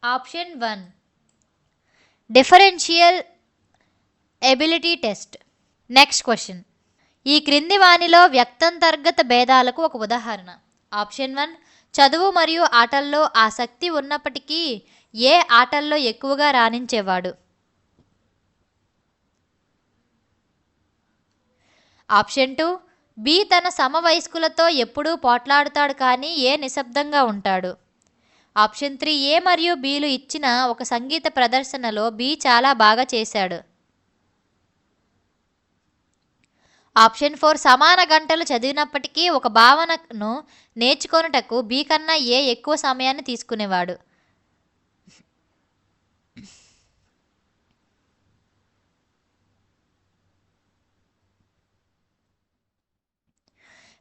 option 1 differential ability test. Next question. ఈ క్రింది వానిలో వ్యక్తంతర్గత భేదాలకు ఒక ఉదాహరణ. ఆప్షన్ 1 చదువు మరియు ఆటల్లో ఆసక్తి ఉన్నప్పటికీ ఏ ఆటల్లో ఎక్కువగా రాణించేవాడు. ఆప్షన్ 2 బి తన సమవయస్కులతో ఎప్పుడూ పోట్లాడుతాడు కానీ ఏ నిశ్శబ్దంగా ఉంటాడు. ఆప్షన్ 3 ఏ మరియు బిలు ఇచ్చిన ఒక సంగీత ప్రదర్శనలో బి చాలా బాగా చేశాడు. ఆప్షన్ 4 సమాన గంటలు చదివినప్పటికీ ఒక భావనను నేర్చుకొనుటకు బి కన్నా ఏ ఎక్కువ సమయాన్ని తీసుకునేవాడు.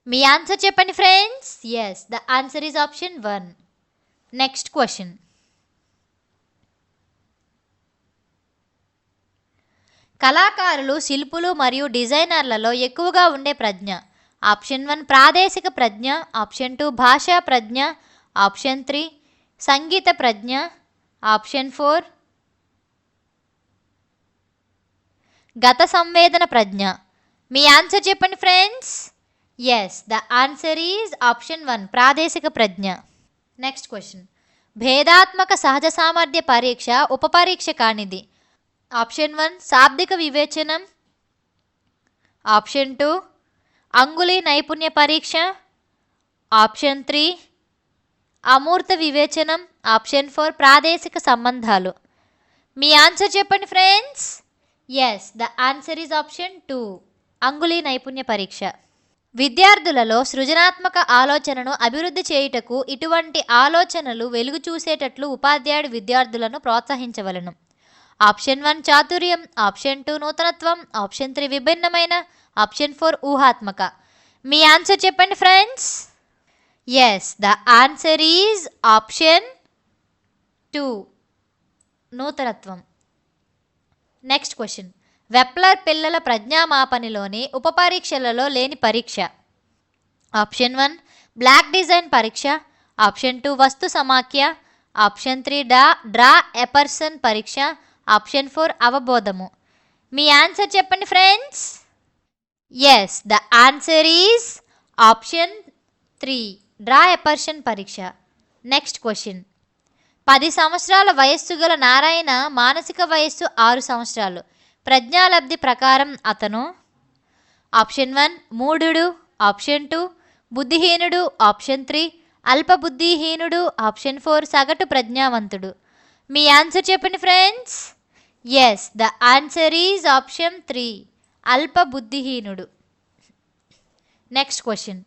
మీ ఆన్సర్ చెప్పండి friends. Yes, the answer is option 1. Next question. కళాకారులు, శిల్పులు మరియు డిజైనర్లలో ఎక్కువగా ఉండే ప్రజ్ఞ. ఆప్షన్ 1 ప్రాదేశిక ప్రజ్ఞ, ఆప్షన్ 2 భాషా ప్రజ్ఞ, ఆప్షన్ 3 సంగీత ప్రజ్ఞ, ఆప్షన్ 4 గత సంవేదన ప్రజ్ఞ. మీ ఆన్సర్ చెప్పండి friends. Yes, the answer is option 1 ప్రాదేశిక ప్రజ్ఞ. Next question. భేదాత్మక సహజ సామర్థ్య పరీక్ష ఉపపరీక్ష కానిది. ఆప్షన్ 1 శాబ్దిక వివేచనం, ఆప్షన్ 2 అంగుళీ నైపుణ్య పరీక్ష, ఆప్షన్ 3 అమూర్త వివేచనం, ఆప్షన్ 4 ప్రాదేశిక సంబంధాలు. మీ ఆన్సర్ చెప్పండి friends. Yes, the answer is option 2 అంగుళీ నైపుణ్య పరీక్ష. విద్యార్థులలో సృజనాత్మక ఆలోచనను అభివృద్ధి చేయుటకు ఇటువంటి ఆలోచనలు వెలుగు చూసేటట్లు ఉపాధ్యాయుడు విద్యార్థులను ప్రోత్సహించవలను. ఆప్షన్ 1 చాతుర్యం, ఆప్షన్ 2 నూతనత్వం, ఆప్షన్ 3 విభిన్నమైన, ఆప్షన్ 4 ఊహాత్మక. మీ ఆన్సర్ చెప్పండి friends. Yes, the answer is option 2 నూతనత్వం. Next question. వెప్లర్ పిల్లల ప్రజ్ఞామాపనిలోని ఉపపరీక్షలలో లేని పరీక్ష. ఆప్షన్ 1 బ్లాక్ డిజైన్ పరీక్ష, ఆప్షన్ 2 వస్తు సమాఖ్య, ఆప్షన్ 3 డ్రా ఎపర్సన్ పరీక్ష, ఆప్షన్ 4 అవబోధము. మీ ఆన్సర్ చెప్పండి friends. Yes, the answer is option 3 draw a person పరీక్ష. Next question. 10 సంవత్సరాల వయస్సు గల నారాయణ మానసిక వయస్సు 6 సంవత్సరాలు. ప్రజ్ఞాలబ్ధి ప్రకారం అతను ఆప్షన్ 1 మూఢుడు, ఆప్షన్ 2 బుద్ధిహీనుడు, ఆప్షన్ 3 అల్పబుద్ధిహీనుడు, ఆప్షన్ 4 సగటు ప్రజ్ఞావంతుడు. మీ ఆన్సర్ చెప్పండి friends. Yes, the answer is option 3 అల్పబుద్ధిహీనుడు. Next question.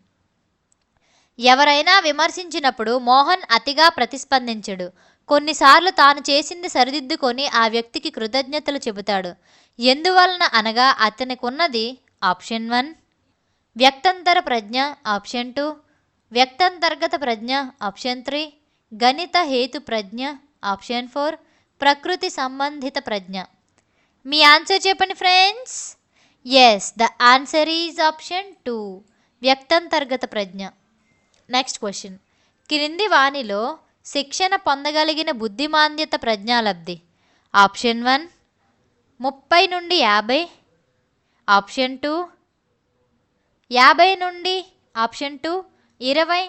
ఎవరైనా విమర్శించినప్పుడు మోహన్ అతిగా ప్రతిస్పందించడు. కొన్నిసార్లు తాను చేసింది సరిదిద్దుకొని ఆ వ్యక్తికి కృతజ్ఞతలు చెబుతాడు. ఎందువలన అనగా అతనికి ఉన్నది ఆప్షన్ 1 వ్యక్తంతర ప్రజ్ఞ, ఆప్షన్ 2 వ్యక్తంతర్గత ప్రజ్ఞ, ఆప్షన్ 3 గణిత హేతు ప్రజ్ఞ, ఆప్షన్ 4 ప్రకృతి సంబంధిత ప్రజ్ఞ. మీ ఆన్సర్ చెప్పండి friends. Yes, the answer is option 2 వ్యక్తంతర్గత ప్రజ్ఞ. Next question. క్రింది వానిలో శిక్షణ పొందగలిగిన బుద్ధిమాంద్యత ప్రజ్ఞాలబ్ధి. ఆప్షన్ 1 30 నుండి 50, ఆప్షన్ 2 50 నుండి, ఆప్షన్ 2 20,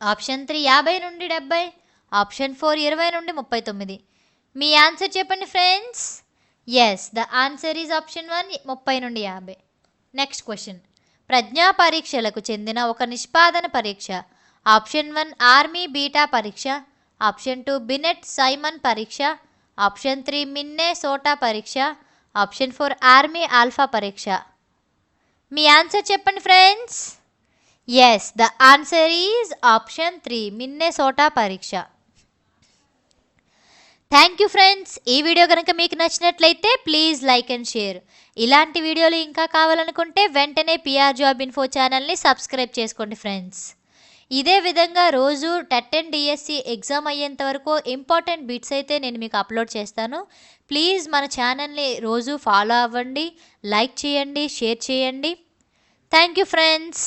ఆప్షన్ 3 50 నుండి 70, ఆప్షన్ 4 20 నుండి 39. మీ ఆన్సర్ చెప్పండి friends. Yes, the answer is option 1 30 నుండి 50. Next question. ప్రజ్ఞా పరీక్షలకు చెందిన ఒక నిష్పాదన పరీక్ష. ఆప్షన్ 1 ఆర్మీ బీటా పరీక్ష, ఆప్షన్ 2 బినెట్ సైమన్ పరీక్ష, ఆప్షన్ 3 మిన్నెసోటా పరీక్ష, ఆప్షన్ 4 ఆర్మీ ఆల్ఫా పరీక్ష. మీ ఆన్సర్ చెప్పండి friends. Yes, the answer is option 3 Minnesota పరీక్ష. Thank you friends. ఈ వీడియో కనుక మీకు నచ్చినట్లయితే ప్లీజ్ లైక్ అండ్ షేర్. ఇలాంటి వీడియోలు ఇంకా కావాలనుకుంటే వెంటనే పిఆర్ జాబ్ ఇన్ఫో ఛానల్ని సబ్స్క్రైబ్ చేసుకోండి ఫ్రెండ్స్. ఇదే విధంగా రోజు టెట్ అండ్ డిఎస్సి ఎగ్జామ్ అయ్యేంత వరకు ఇంపార్టెంట్ బిట్స్ అయితే నేను మీకు అప్లోడ్ చేస్తాను. ప్లీజ్ మన ఛానల్ని రోజు ఫాలో అవ్వండి, లైక్ చేయండి, షేర్ చేయండి. Thank you friends.